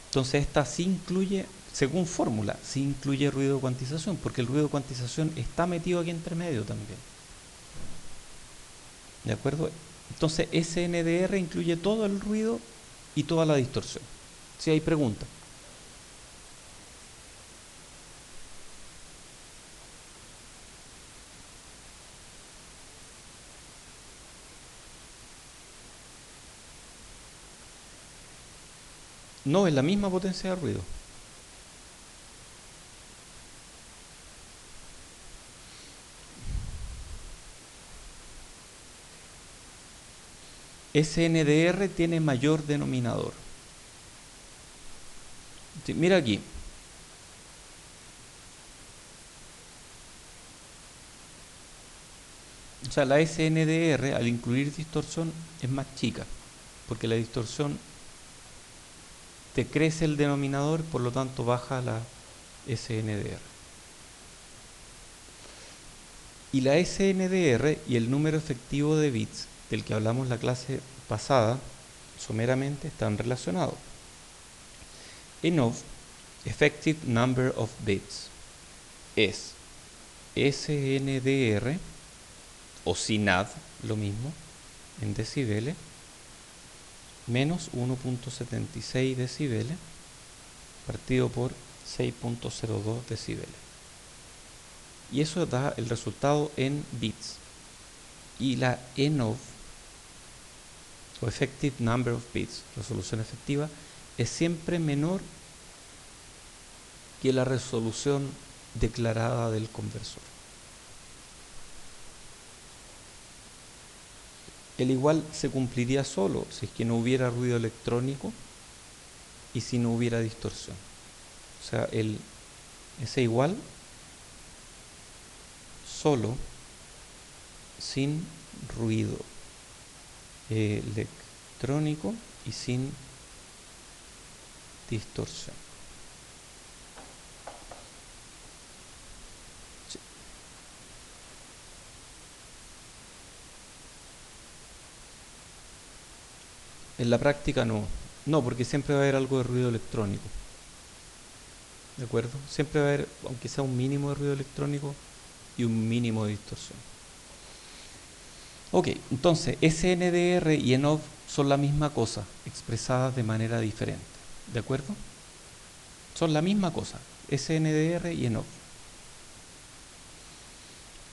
Entonces esta sí incluye, según fórmula, sí incluye ruido de cuantización, porque el ruido de cuantización está metido aquí entre medio también. ¿De acuerdo? Entonces SNDR incluye todo el ruido y toda la distorsión. Si hay preguntas. No, es la misma potencia de ruido. SNDR tiene mayor denominador. Sí, mira aquí. O sea, la SNDR al incluir distorsión es más chica, porque la distorsión te crece el denominador, por lo tanto baja la SNDR. Y la SNDR y el número efectivo de bits del que hablamos la clase pasada, someramente, están relacionados. ENOV, Effective Number of Bits, es SNDR o SINAD, lo mismo, en decibeles, menos 1.76 decibeles, partido por 6.02 decibeles. Y eso da el resultado en bits. Y la ENOV, o Effective Number of Bits, resolución efectiva, es siempre menor que la resolución declarada del conversor. El igual se cumpliría solo si es que no hubiera ruido electrónico y si no hubiera distorsión. O sea, ese igual solo sin ruido electrónico y sin distorsión. Sí. En la práctica no, porque siempre va a haber algo de ruido electrónico. ¿De acuerdo? Siempre va a haber, aunque sea un mínimo de ruido electrónico y un mínimo de distorsión. Ok, entonces SNDR y ENOV son la misma cosa, expresadas de manera diferente. ¿De acuerdo? Son la misma cosa, SNDR y ENOV.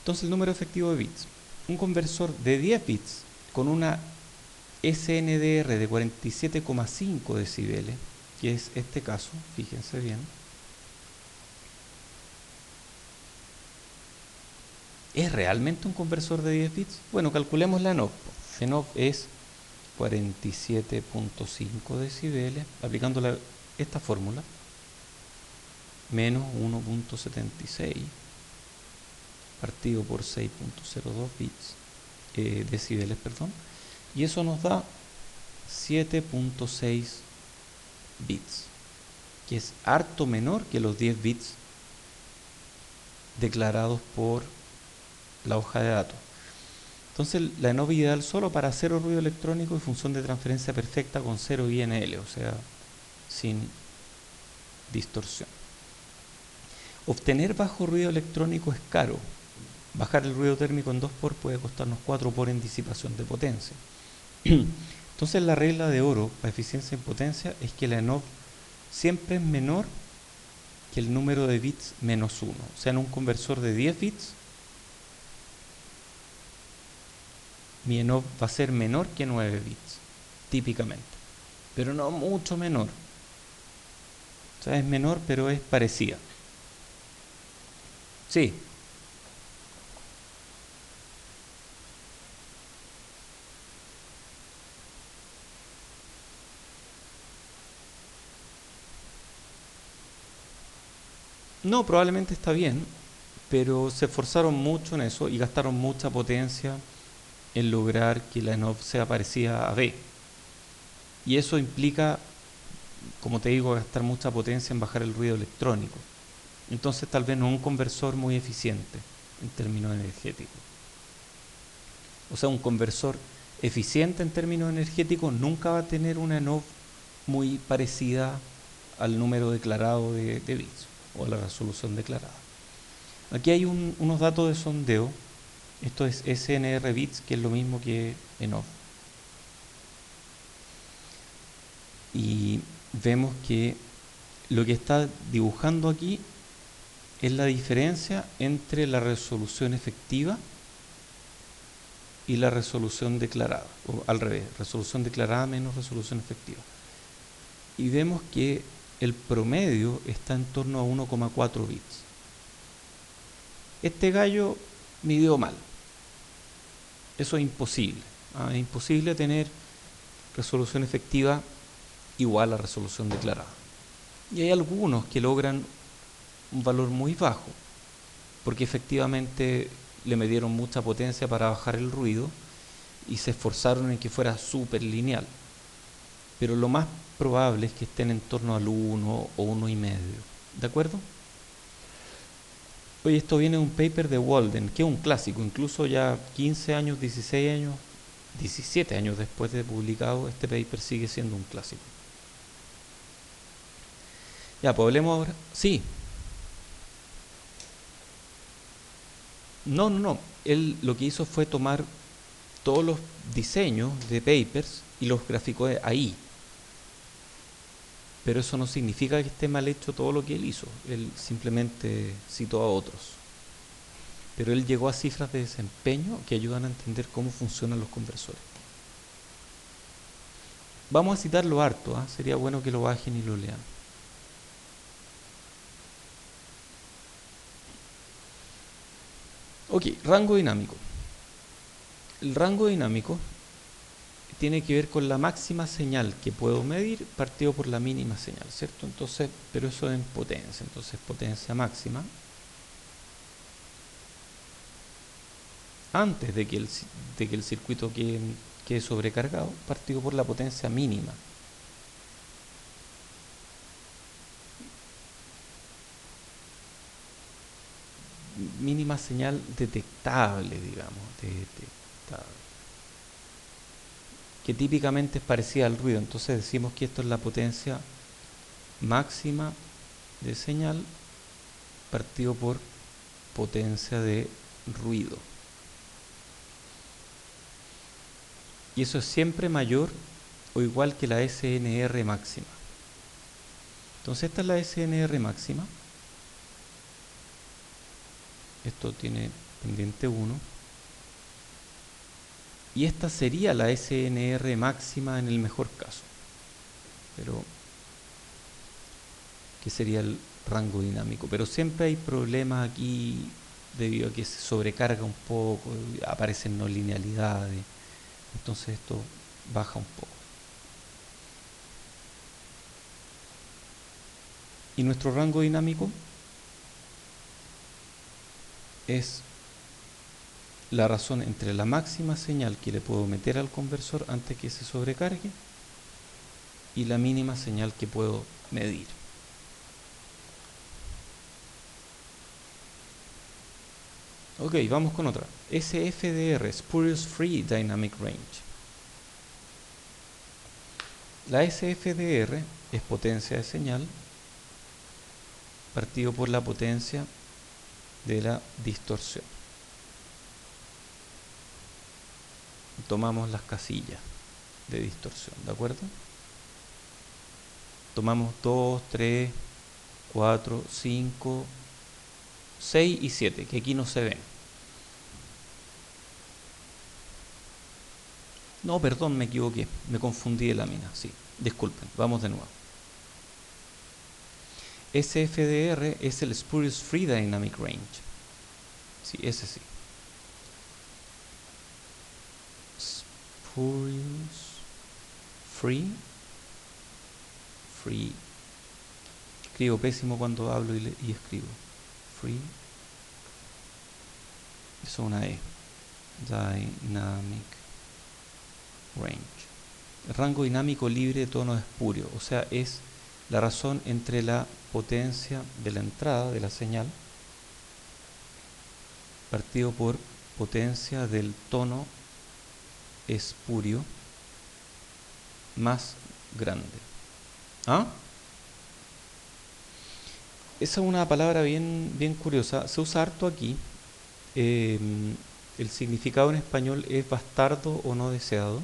Entonces el número efectivo de bits. Un conversor de 10 bits con una SNDR de 47,5 decibeles, que es este caso, fíjense bien, ¿es realmente un conversor de 10 bits? Bueno, calculemos la ENOV. ENOV es 47,5 decibeles, aplicando esta fórmula, menos 1.76 partido por 6.02 decibeles, y eso nos da 7.6 bits, que es harto menor que los 10 bits declarados por la hoja de datos. Entonces la ENOV ideal solo para cero ruido electrónico y función de transferencia perfecta con 0 INL, o sea, sin distorsión. Obtener bajo ruido electrónico es caro, Bajar el ruido térmico en 2 por puede costarnos 4 por en disipación de potencia. Entonces la regla de oro para eficiencia en potencia es que la ENOV siempre es menor que el número de bits menos 1. O sea, en un conversor de 10 bits, mi ENOV va a ser menor que 9 bits, típicamente. Pero no mucho menor. O sea, es menor, pero es parecida. Sí. No, probablemente está bien, pero se esforzaron mucho en eso y gastaron mucha potencia en lograr que la ENOV sea parecida a B. Y eso implica, como te digo, gastar mucha potencia en bajar el ruido electrónico. Entonces tal vez no es un conversor muy eficiente en términos energéticos. O sea, un conversor eficiente en términos energéticos nunca va a tener una ENOV muy parecida al número declarado de bits o a la resolución declarada. Aquí hay unos datos de sondeo. Esto es SNR bits, que es lo mismo que ENOV. Y vemos que lo que está dibujando aquí es la diferencia entre la resolución efectiva y la resolución declarada, o al revés, resolución declarada menos resolución efectiva. Y vemos que el promedio está en torno a 1,4 bits. Este gallo midió mal. Eso es imposible. Es imposible tener resolución efectiva igual a resolución declarada. Y hay algunos que logran un valor muy bajo, porque efectivamente le metieron mucha potencia para bajar el ruido y se esforzaron en que fuera súper lineal. Pero lo más probable es que estén en torno al 1 o 1,5. ¿De acuerdo? Oye, esto viene de un paper de Walden, que es un clásico, incluso ya 15 años, 16 años, 17 años después de publicado, este paper sigue siendo un clásico. Ya, pues hablemos ahora. Sí. No. Él lo que hizo fue tomar todos los diseños de papers y los graficó ahí. Pero eso no significa que esté mal hecho todo lo que él hizo. Él simplemente citó a otros. Pero él llegó a cifras de desempeño que ayudan a entender cómo funcionan los conversores. Vamos a citarlo harto, ¿eh? Sería bueno que lo bajen y lo lean. Ok, rango dinámico. El rango dinámico tiene que ver con la máxima señal que puedo medir partido por la mínima señal, ¿cierto? Entonces, pero eso en potencia, entonces potencia máxima antes de que el circuito quede sobrecargado, partido por la potencia mínima. Mínima señal detectable, digamos, detectable, que típicamente es parecida al ruido. Entonces decimos que esto es la potencia máxima de señal partido por potencia de ruido. Y eso es siempre mayor o igual que la SNR máxima. Entonces esta es la SNR máxima. Esto tiene pendiente 1. Y esta sería la SNR máxima en el mejor caso. Pero que sería el rango dinámico. Pero siempre hay problemas aquí debido a que se sobrecarga un poco, aparecen no linealidades. Entonces esto baja un poco. Y nuestro rango dinámico es la razón entre la máxima señal que le puedo meter al conversor antes que se sobrecargue y la mínima señal que puedo medir. Ok, vamos con otra. SFDR, Spurious Free Dynamic Range. La SFDR es potencia de señal partido por la potencia de la distorsión. tomamos las casillas de distorsión, ¿de acuerdo? Tomamos 2, 3, 4, 5, 6 y 7, que aquí no se ven. No, perdón, me equivoqué, me confundí de lámina, sí, disculpen, vamos de nuevo. SFDR es el Spurious Free Dynamic Range. Sí, ese sí. Spurious Free. Escribo pésimo cuando hablo y escribo. Free. Eso es una E. Dynamic Range. El rango dinámico libre de tonos espurios. O sea, es la razón entre la potencia de la entrada de la señal partido por potencia del tono espurio más grande. ¿Ah? Esa es una palabra bien curiosa. Se usa harto aquí. El significado en español es bastardo o no deseado.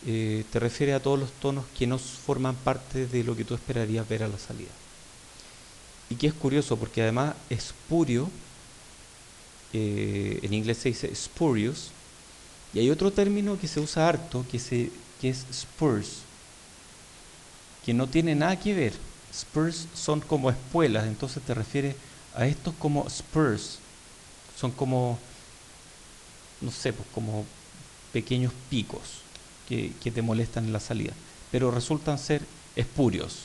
Te refiere a todos los tonos que no forman parte de lo que tú esperarías ver a la salida. Y que es curioso porque además espurio, en inglés se dice spurious, y hay otro término que se usa harto que es spurs, que no tiene nada que ver. Spurs son como espuelas, entonces te refiere a estos como spurs, son como, no sé, pues como pequeños picos que te molestan en la salida, pero resultan ser espurios.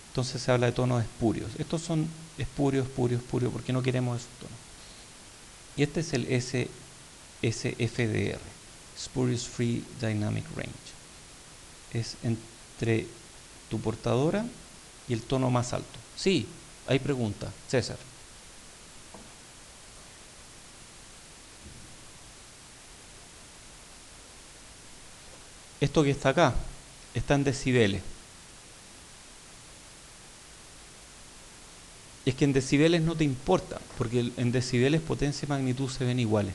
Entonces se habla de tonos espurios. Estos son espurios, porque no queremos esos tonos. Y este es el SFDR, Spurious Free Dynamic Range. Es entre tu portadora y el tono más alto. Sí, hay pregunta, César. Esto que está acá está en decibeles. Es que en decibeles no te importa, porque en decibeles potencia y magnitud se ven iguales.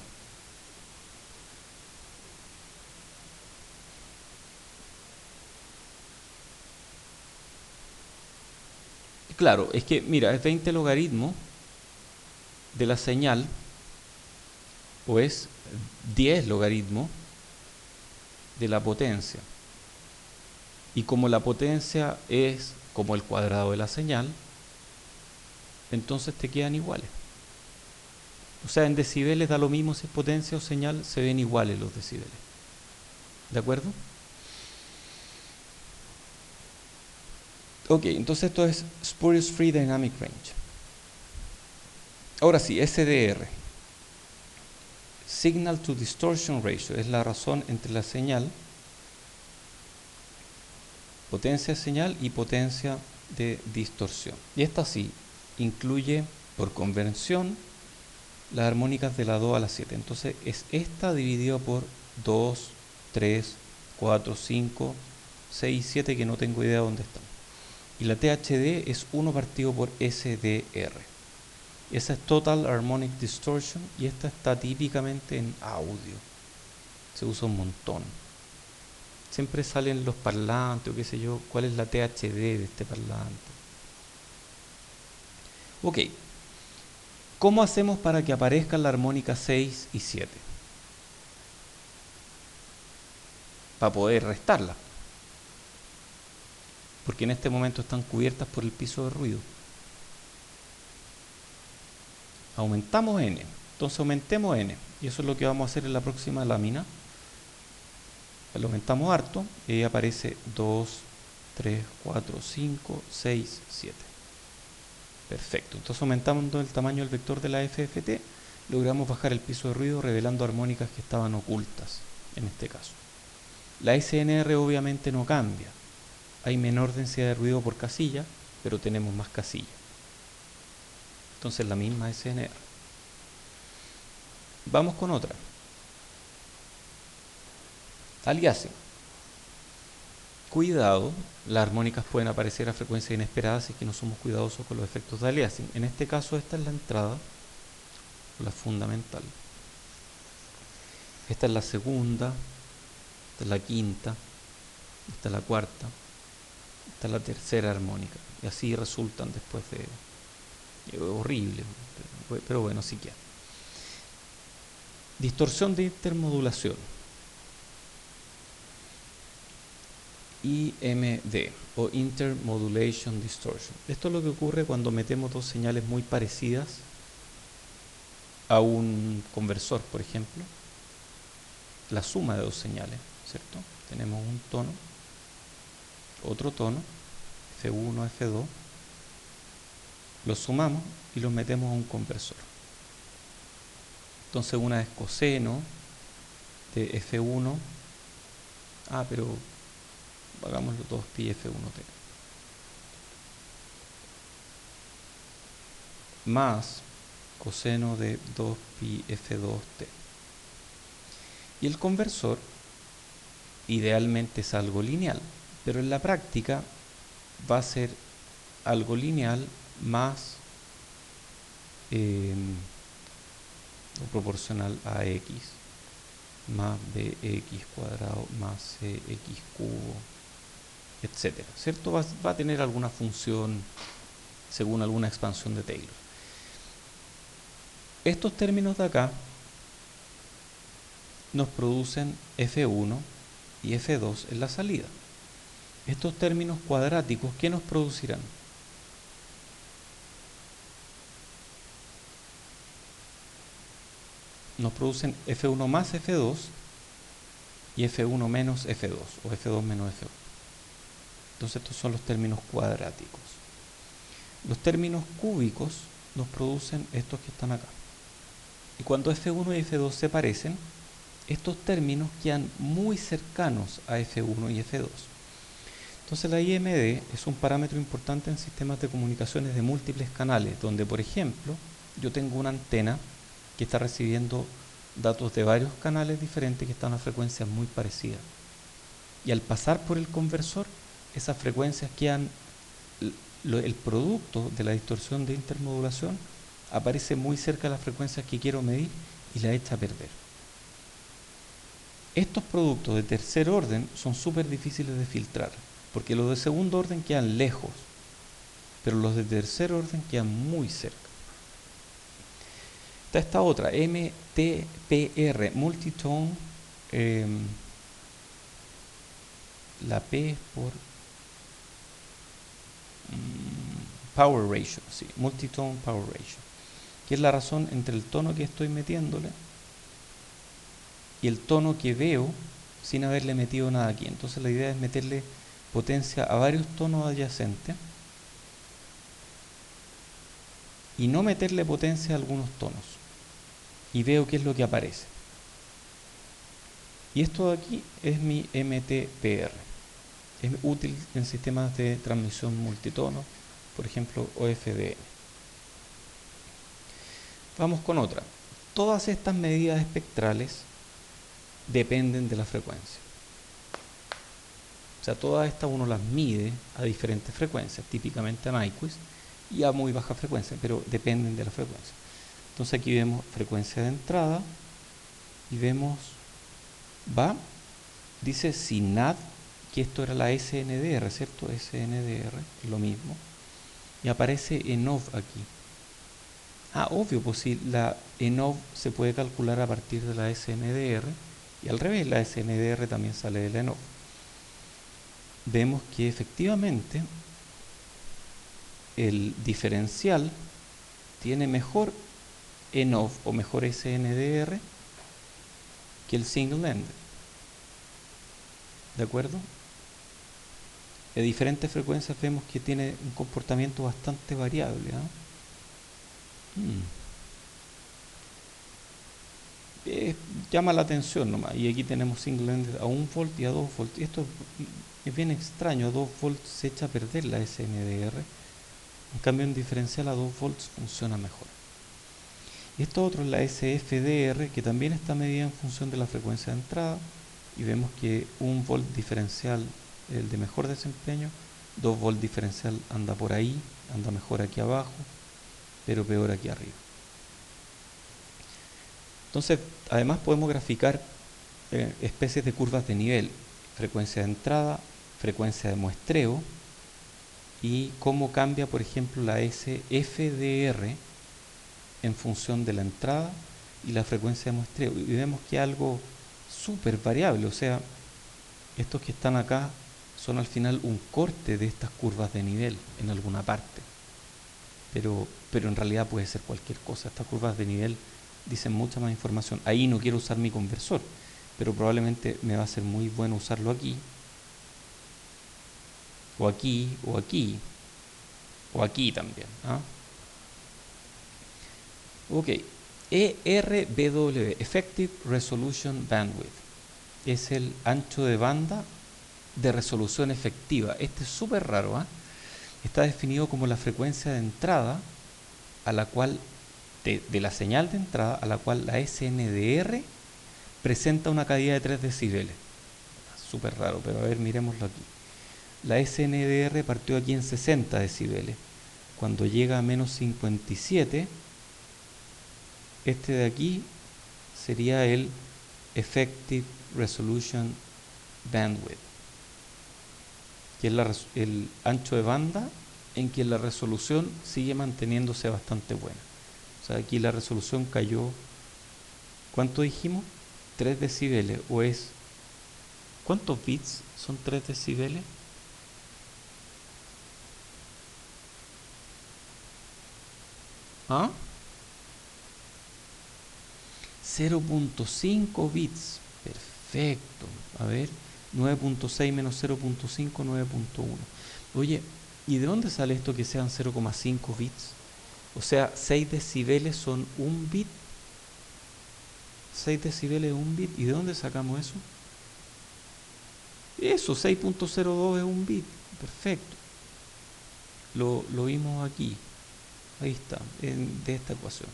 Claro, es que mira, es 20 logaritmos de la señal, o es 10 logaritmos de la potencia. Y como la potencia es como el cuadrado de la señal, entonces te quedan iguales. O sea, en decibeles da lo mismo si es potencia o señal, se ven iguales los decibeles. ¿De acuerdo? Ok, entonces esto es Spurious Free Dynamic Range. Ahora sí, SDR. Signal to Distortion Ratio es la razón entre la señal, potencia de señal y potencia de distorsión. Y esta sí incluye por convención las armónicas de la 2 a la 7. Entonces es esta dividido por 2, 3, 4, 5, 6 y 7 que no tengo idea de dónde están. Y la THD es 1 partido por SDR. Esa es Total Harmonic Distortion y esta está típicamente en audio. Se usa un montón. Siempre salen los parlantes o qué sé yo, cuál es la THD de este parlante. Ok. ¿Cómo hacemos para que aparezcan la armónica 6 y 7? Para poder restarla. Porque en este momento están cubiertas por el piso de ruido. Aumentamos n. Entonces aumentemos n. Y eso es lo que vamos a hacer en la próxima lámina. Lo aumentamos harto y aparece 2, 3, 4, 5, 6, 7. Perfecto. Entonces aumentando el tamaño del vector de la FFT, logramos bajar el piso de ruido revelando armónicas que estaban ocultas en este caso. La SNR obviamente no cambia. Hay menor densidad de ruido por casilla, pero tenemos más casillas. Entonces la misma SNR. Vamos con otra. Aliasing. Cuidado, las armónicas pueden aparecer a frecuencias inesperadas si es que no somos cuidadosos con los efectos de aliasing. En este caso esta es la entrada, la fundamental. esta es la segunda, esta es la quinta, esta es la cuarta, esta es la tercera armónica. Y así resultan después de... horrible, pero bueno, sí que hay. Distorsión de intermodulación. IMD o Intermodulation Distortion. Esto es lo que ocurre cuando metemos dos señales muy parecidas a un conversor, por ejemplo. La suma de dos señales, ¿cierto? Tenemos un tono, otro tono, F1, F2, los sumamos y los metemos a un conversor. Entonces una es coseno de F1, pero hagámoslo 2pi F1t, más coseno de 2pi F2t. Y el conversor idealmente es algo lineal, pero en la práctica va a ser algo lineal más o proporcional a x más bx cuadrado más cx cubo, etcétera, ¿cierto? Va a tener alguna función según alguna expansión de Taylor. Estos términos de acá nos producen F1 y F2 en la salida. Estos términos cuadráticos, ¿qué nos producirán? Nos producen F1 más F2 y F1 menos F2 o F2 menos F1. Entonces estos son los términos cuadráticos. Los términos cúbicos nos producen estos que están acá. Y cuando F1 y F2 se parecen, estos términos quedan muy cercanos a F1 y F2. Entonces la IMD es un parámetro importante en sistemas de comunicaciones de múltiples canales, donde por ejemplo yo tengo una antena que está recibiendo datos de varios canales diferentes que están a frecuencias muy parecidas. Y al pasar por el conversor, esas frecuencias quedan, el producto de la distorsión de intermodulación aparece muy cerca de las frecuencias que quiero medir y la echa a perder. Estos productos de tercer orden son súper difíciles de filtrar, porque los de segundo orden quedan lejos, pero los de tercer orden quedan muy cerca. Está esta otra, MTPR, Multitone, la P es por Power Ratio, sí, Multitone Power Ratio, que es la razón entre el tono que estoy metiéndole y el tono que veo sin haberle metido nada aquí. Entonces la idea es meterle potencia a varios tonos adyacentes y no meterle potencia a algunos tonos. Y veo qué es lo que aparece. Y esto de aquí es mi MTPR. Es útil en sistemas de transmisión multitono, por ejemplo OFDM. Vamos con otra. Todas estas medidas espectrales dependen de la frecuencia. O sea, todas estas uno las mide a diferentes frecuencias, típicamente a Nyquist, y a muy baja frecuencia, pero dependen de la frecuencia. Entonces aquí vemos frecuencia de entrada y vemos, dice SINAD, que esto era la SNDR, ¿cierto? SNDR, es lo mismo, y aparece ENOV aquí. Obvio, pues si la ENOV se puede calcular a partir de la SNDR, y al revés, la SNDR también sale de la ENOV. Vemos que efectivamente el diferencial tiene mejor ENOV o mejor SNDR que el single end. ¿De acuerdo? De diferentes frecuencias vemos que tiene un comportamiento bastante variable. Llama la atención nomás. Y aquí tenemos single end a 1 volt y a 2 volts. Esto es bien extraño. A 2 volts se echa a perder la SNDR. En cambio, en diferencial a 2 volts funciona mejor. Y esto otro es la SFDR, que también está medida en función de la frecuencia de entrada. Y vemos que 1 volt diferencial es el de mejor desempeño, 2 volt diferencial anda por ahí, anda mejor aquí abajo, pero peor aquí arriba. Entonces, además podemos graficar especies de curvas de nivel, frecuencia de entrada, frecuencia de muestreo y cómo cambia, por ejemplo, la SFDR en función de la entrada y la frecuencia de muestreo. Y vemos que es algo súper variable, o sea, estos que están acá son al final un corte de estas curvas de nivel en alguna parte. Pero en realidad puede ser cualquier cosa. Estas curvas de nivel dicen mucha más información. Ahí no quiero usar mi conversor, pero probablemente me va a ser muy bueno usarlo aquí, o aquí, o aquí, o aquí también. ¿Ah? Ok, ERBW, Effective Resolution Bandwidth, es el ancho de banda de resolución efectiva. Este es súper raro, ¿eh? Está definido como la frecuencia de entrada a la cual, de la señal de entrada a la cual la SNDR presenta una caída de 3 decibeles. Súper raro, pero a ver, miremoslo aquí. La SNDR partió aquí en 60 decibeles. Cuando llega a menos 57, este de aquí sería el Effective Resolution Bandwidth, que es el ancho de banda en que la resolución sigue manteniéndose bastante buena. O sea, aquí la resolución cayó, ¿cuánto dijimos? 3 decibeles, o es, ¿cuántos bits son 3 decibeles? ¿Ah? 0.5 bits. Perfecto. A ver, 9.6 menos 0.5, 9.1. Oye, ¿y de dónde sale esto que sean 0,5 bits? O sea, 6 decibeles son un bit. 6 decibeles es un bit. ¿Y de dónde sacamos eso? Eso, 6.02 es un bit. Perfecto. Lo vimos aquí. Ahí está, de esta ecuación.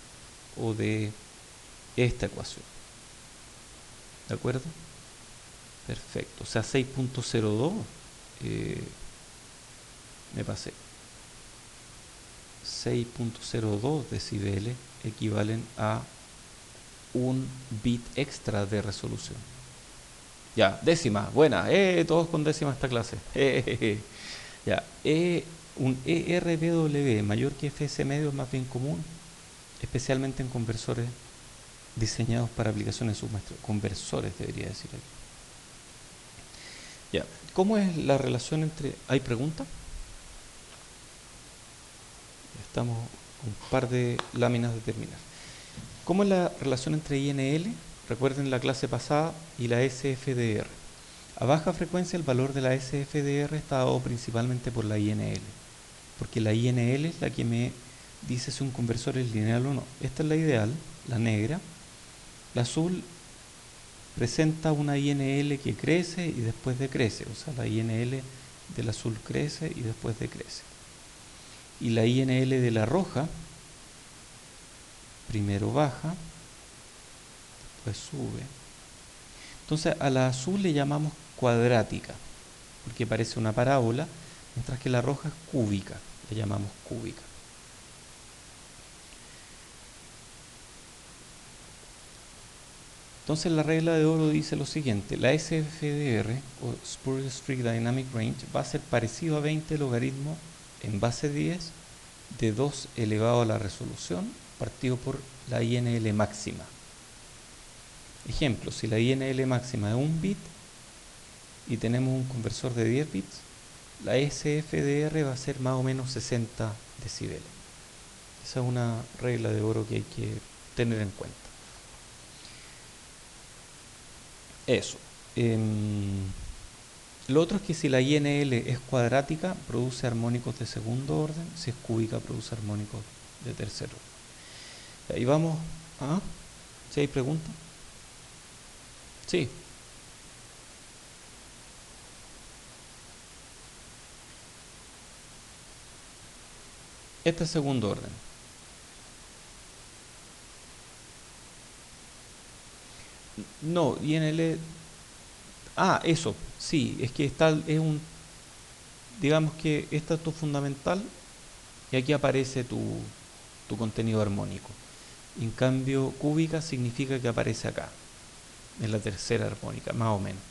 O de esta ecuación. ¿De acuerdo? Perfecto. O sea, 6.02. Me pasé. 6.02 decibeles equivalen a un bit extra de resolución. Ya, décima, buena, todos con décima esta clase. Ya, un ERBW mayor que FS medio es más bien común, especialmente en conversores diseñados para aplicaciones submaestras. Conversores debería decir aquí. Ya, ¿cómo es la relación entre... ¿Hay preguntas? Estamos un par de láminas de terminar. ¿Cómo es la relación entre INL? Recuerden la clase pasada y la SFDR. A baja frecuencia el valor de la SFDR está dado principalmente por la INL, porque la INL es la que me dice si un conversor es lineal o no. Esta es la ideal, la negra. La azul presenta una INL que crece y después decrece, o sea, la INL del azul crece y después decrece. Y la INL de la roja primero baja, después sube. Entonces a la azul le llamamos cuadrática, porque parece una parábola, mientras que la roja es cúbica, le llamamos cúbica. Entonces la regla de oro dice lo siguiente: la SFDR, o Spurious Free Dynamic Range, va a ser parecido a 20 logaritmos en base 10 de 2 elevado a la resolución, partido por la INL máxima. Ejemplo, si la INL máxima es 1 bit y tenemos un conversor de 10 bits, la SFDR va a ser más o menos 60 decibeles. Esa es una regla de oro que hay que tener en cuenta. Eso. Lo otro es que si la INL es cuadrática, produce armónicos de segundo orden; si es cúbica, produce armónicos de tercer orden. Ahí vamos. ¿Ah? ¿Sí hay preguntas? Sí. Este es segundo orden. No, INL... Ah, eso, sí, es que es un... Digamos que esta es tu fundamental y aquí aparece tu contenido armónico. En cambio, cúbica significa que aparece acá. en la tercera armónica, más o menos.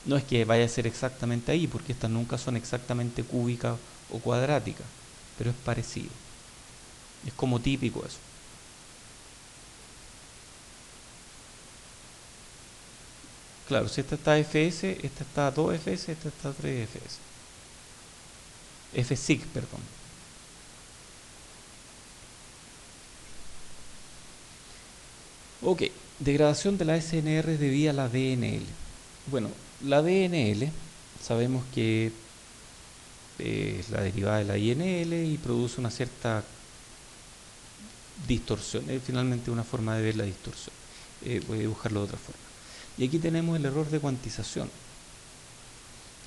No es que vaya a ser exactamente ahí, porque estas nunca son exactamente cúbicas o cuadráticas, pero es parecido. Es como típico eso. Claro, si esta está Fs, esta está 2Fs, esta está 3Fs. Fsig, perdón. Ok, degradación de la SNR debida a la DNL. Bueno, la DNL sabemos que es la derivada de la INL y produce una cierta distorsión. Es finalmente una forma de ver la distorsión. Voy a dibujarlo de otra forma. Y aquí tenemos el error de cuantización.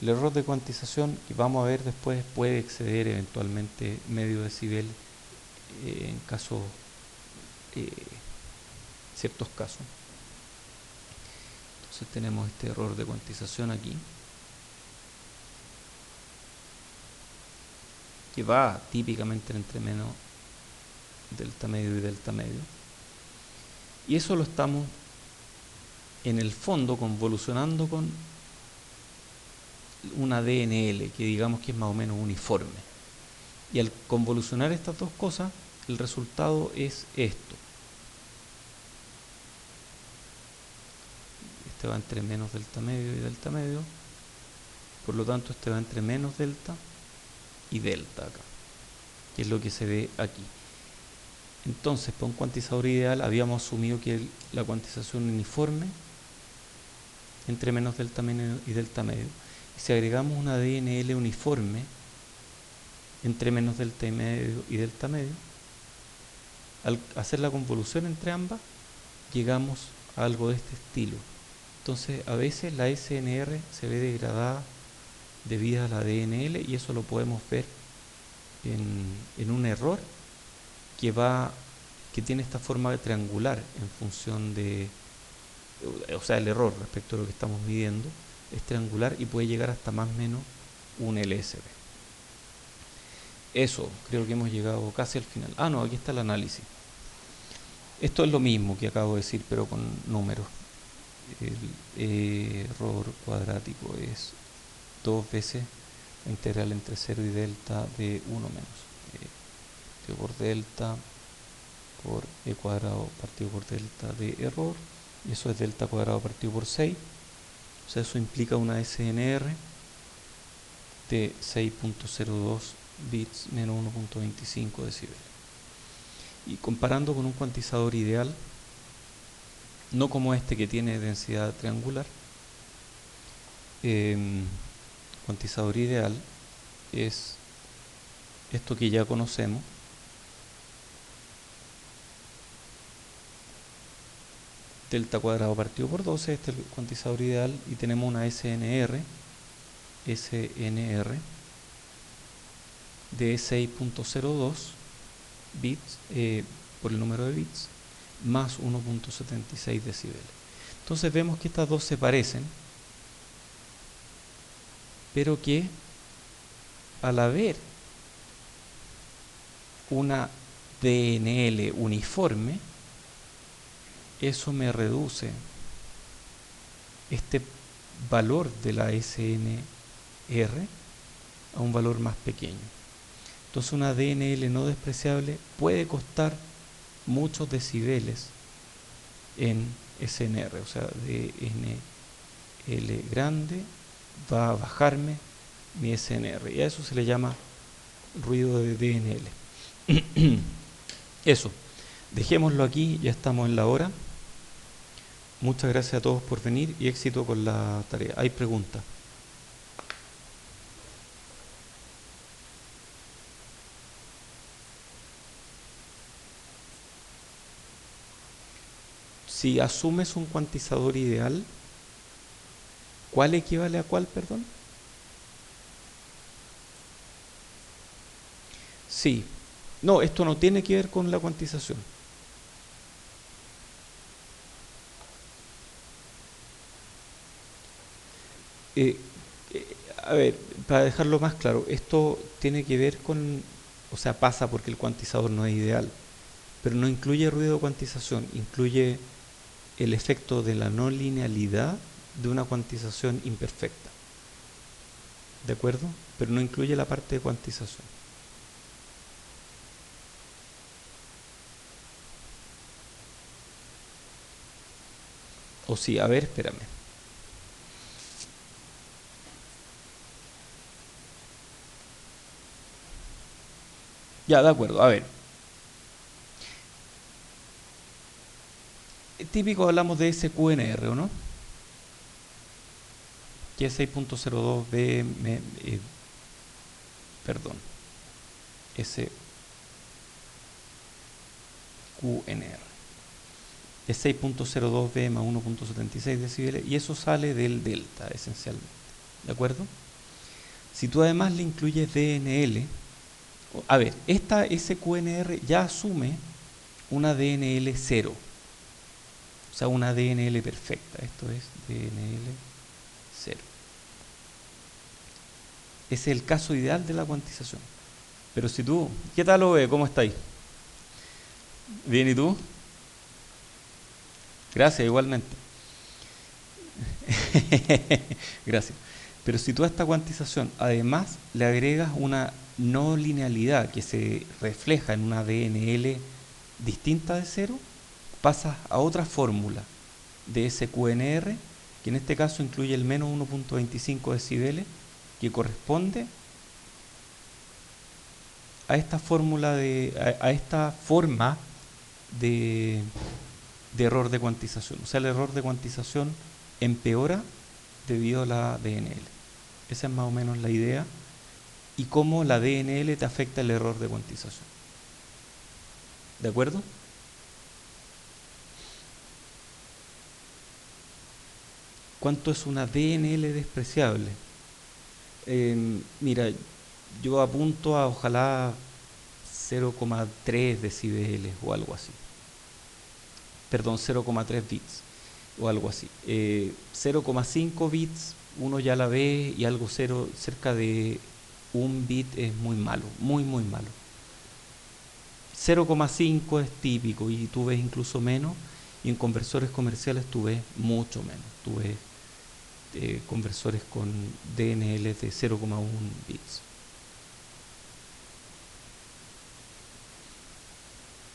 El error de cuantización, que vamos a ver después, puede exceder eventualmente medio decibel en casos, ciertos casos. Entonces tenemos este error de cuantización aquí, que va típicamente entre menos delta medio y delta medio. Y eso lo estamos en el fondo convolucionando con una DNL, que digamos que es más o menos uniforme. Y al convolucionar estas dos cosas, el resultado es esto. Este va entre menos delta medio y delta medio. Por lo tanto, este va entre menos delta y delta acá, que es lo que se ve aquí. Entonces, para un cuantizador ideal habíamos asumido que la cuantización uniforme entre menos delta medio y delta medio. Y si agregamos una DNL uniforme entre menos delta y medio y delta medio, al hacer la convolución entre ambas, llegamos a algo de este estilo. Entonces, a veces la SNR se ve degradada debido a la DNL y eso lo podemos ver en un error que tiene esta forma triangular en función de, o sea, el error respecto a lo que estamos midiendo es triangular y puede llegar hasta más o menos un LSB. Eso, creo que hemos llegado casi al final. Ah, no, aquí está el análisis. Esto es lo mismo que acabo de decir, pero con números. El error cuadrático es 2 veces la integral entre 0 y delta de 1 menos e por delta por e cuadrado partido por delta de error, y eso es delta cuadrado partido por 6. O sea, eso implica una SNR de 6.02 bits menos 1.25 decibeles. Y comparando con un cuantizador ideal, no como este que tiene densidad triangular, cuantizador ideal es esto que ya conocemos, delta cuadrado partido por 12, este es el cuantizador ideal, y tenemos una SNR de 6.02 bits por el número de bits más 1.76 decibeles. Entonces vemos que estas dos se parecen, pero que al haber una DNL uniforme, eso me reduce este valor de la SNR a un valor más pequeño. Entonces una DNL no despreciable puede costar muchos decibeles en SNR, o sea, DNL grande va a bajarme mi SNR, y a eso se le llama ruido de DNL. Eso, dejémoslo aquí, ya estamos en la hora. Muchas gracias a todos por venir y éxito con la tarea. ¿Hay preguntas? Si asumes un cuantizador ideal, ¿cuál equivale a cuál, perdón? Sí. No, esto no tiene que ver con la cuantización. A ver, para dejarlo más claro, esto tiene que ver con, o sea, pasa porque el cuantizador no es ideal, pero no incluye ruido de cuantización, incluye el efecto de la no linealidad de una cuantización imperfecta. ¿De acuerdo? Pero no incluye la parte de cuantización. O sí, a ver, espérame. Ya, de acuerdo, a ver. Típico hablamos de SQNR, ¿o no? Que es 6.02b, perdón, SQNR. Es 6.02b más 1.76 decibeles y eso sale del delta, esencialmente. ¿De acuerdo? Si tú además le incluyes DNL, a ver, esta SQNR ya asume una DNL 0, o sea, una DNL perfecta. Esto es DNL 0. Ese es el caso ideal de la cuantización. Pero si tú, ¿qué tal lo ves? ¿Cómo estáis? Bien, ¿y tú? Gracias, igualmente. Gracias. Pero si tú a esta cuantización además le agregas una no linealidad que se refleja en una DNL distinta de 0, pasas a otra fórmula de SQNR, que en este caso incluye el menos 1.25 decibeles, que corresponde a esta fórmula a esta forma de, de error de cuantización. O sea, el error de cuantización empeora debido a la DNL. Esa es más o menos la idea. Y cómo la DNL te afecta el error de cuantización. ¿De acuerdo? ¿Cuánto es una DNL despreciable? Mira, yo apunto a ojalá 0,3 decibeles o algo así. Perdón, 0,3 bits o algo así. 0,5 bits uno ya la ve y algo cero, cerca de un bit es muy malo, muy muy malo. 0,5 es típico y tú ves incluso menos, y en conversores comerciales tú ves mucho menos. Tú ves conversores con DNL de 0,1 bits.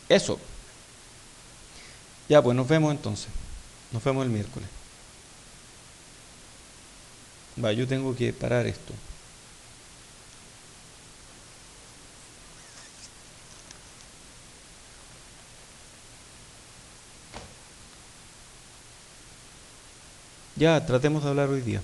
Eso. Ya, pues nos vemos entonces. Nos vemos el miércoles. Va, yo tengo que parar esto. Ya, tratemos de hablar hoy día.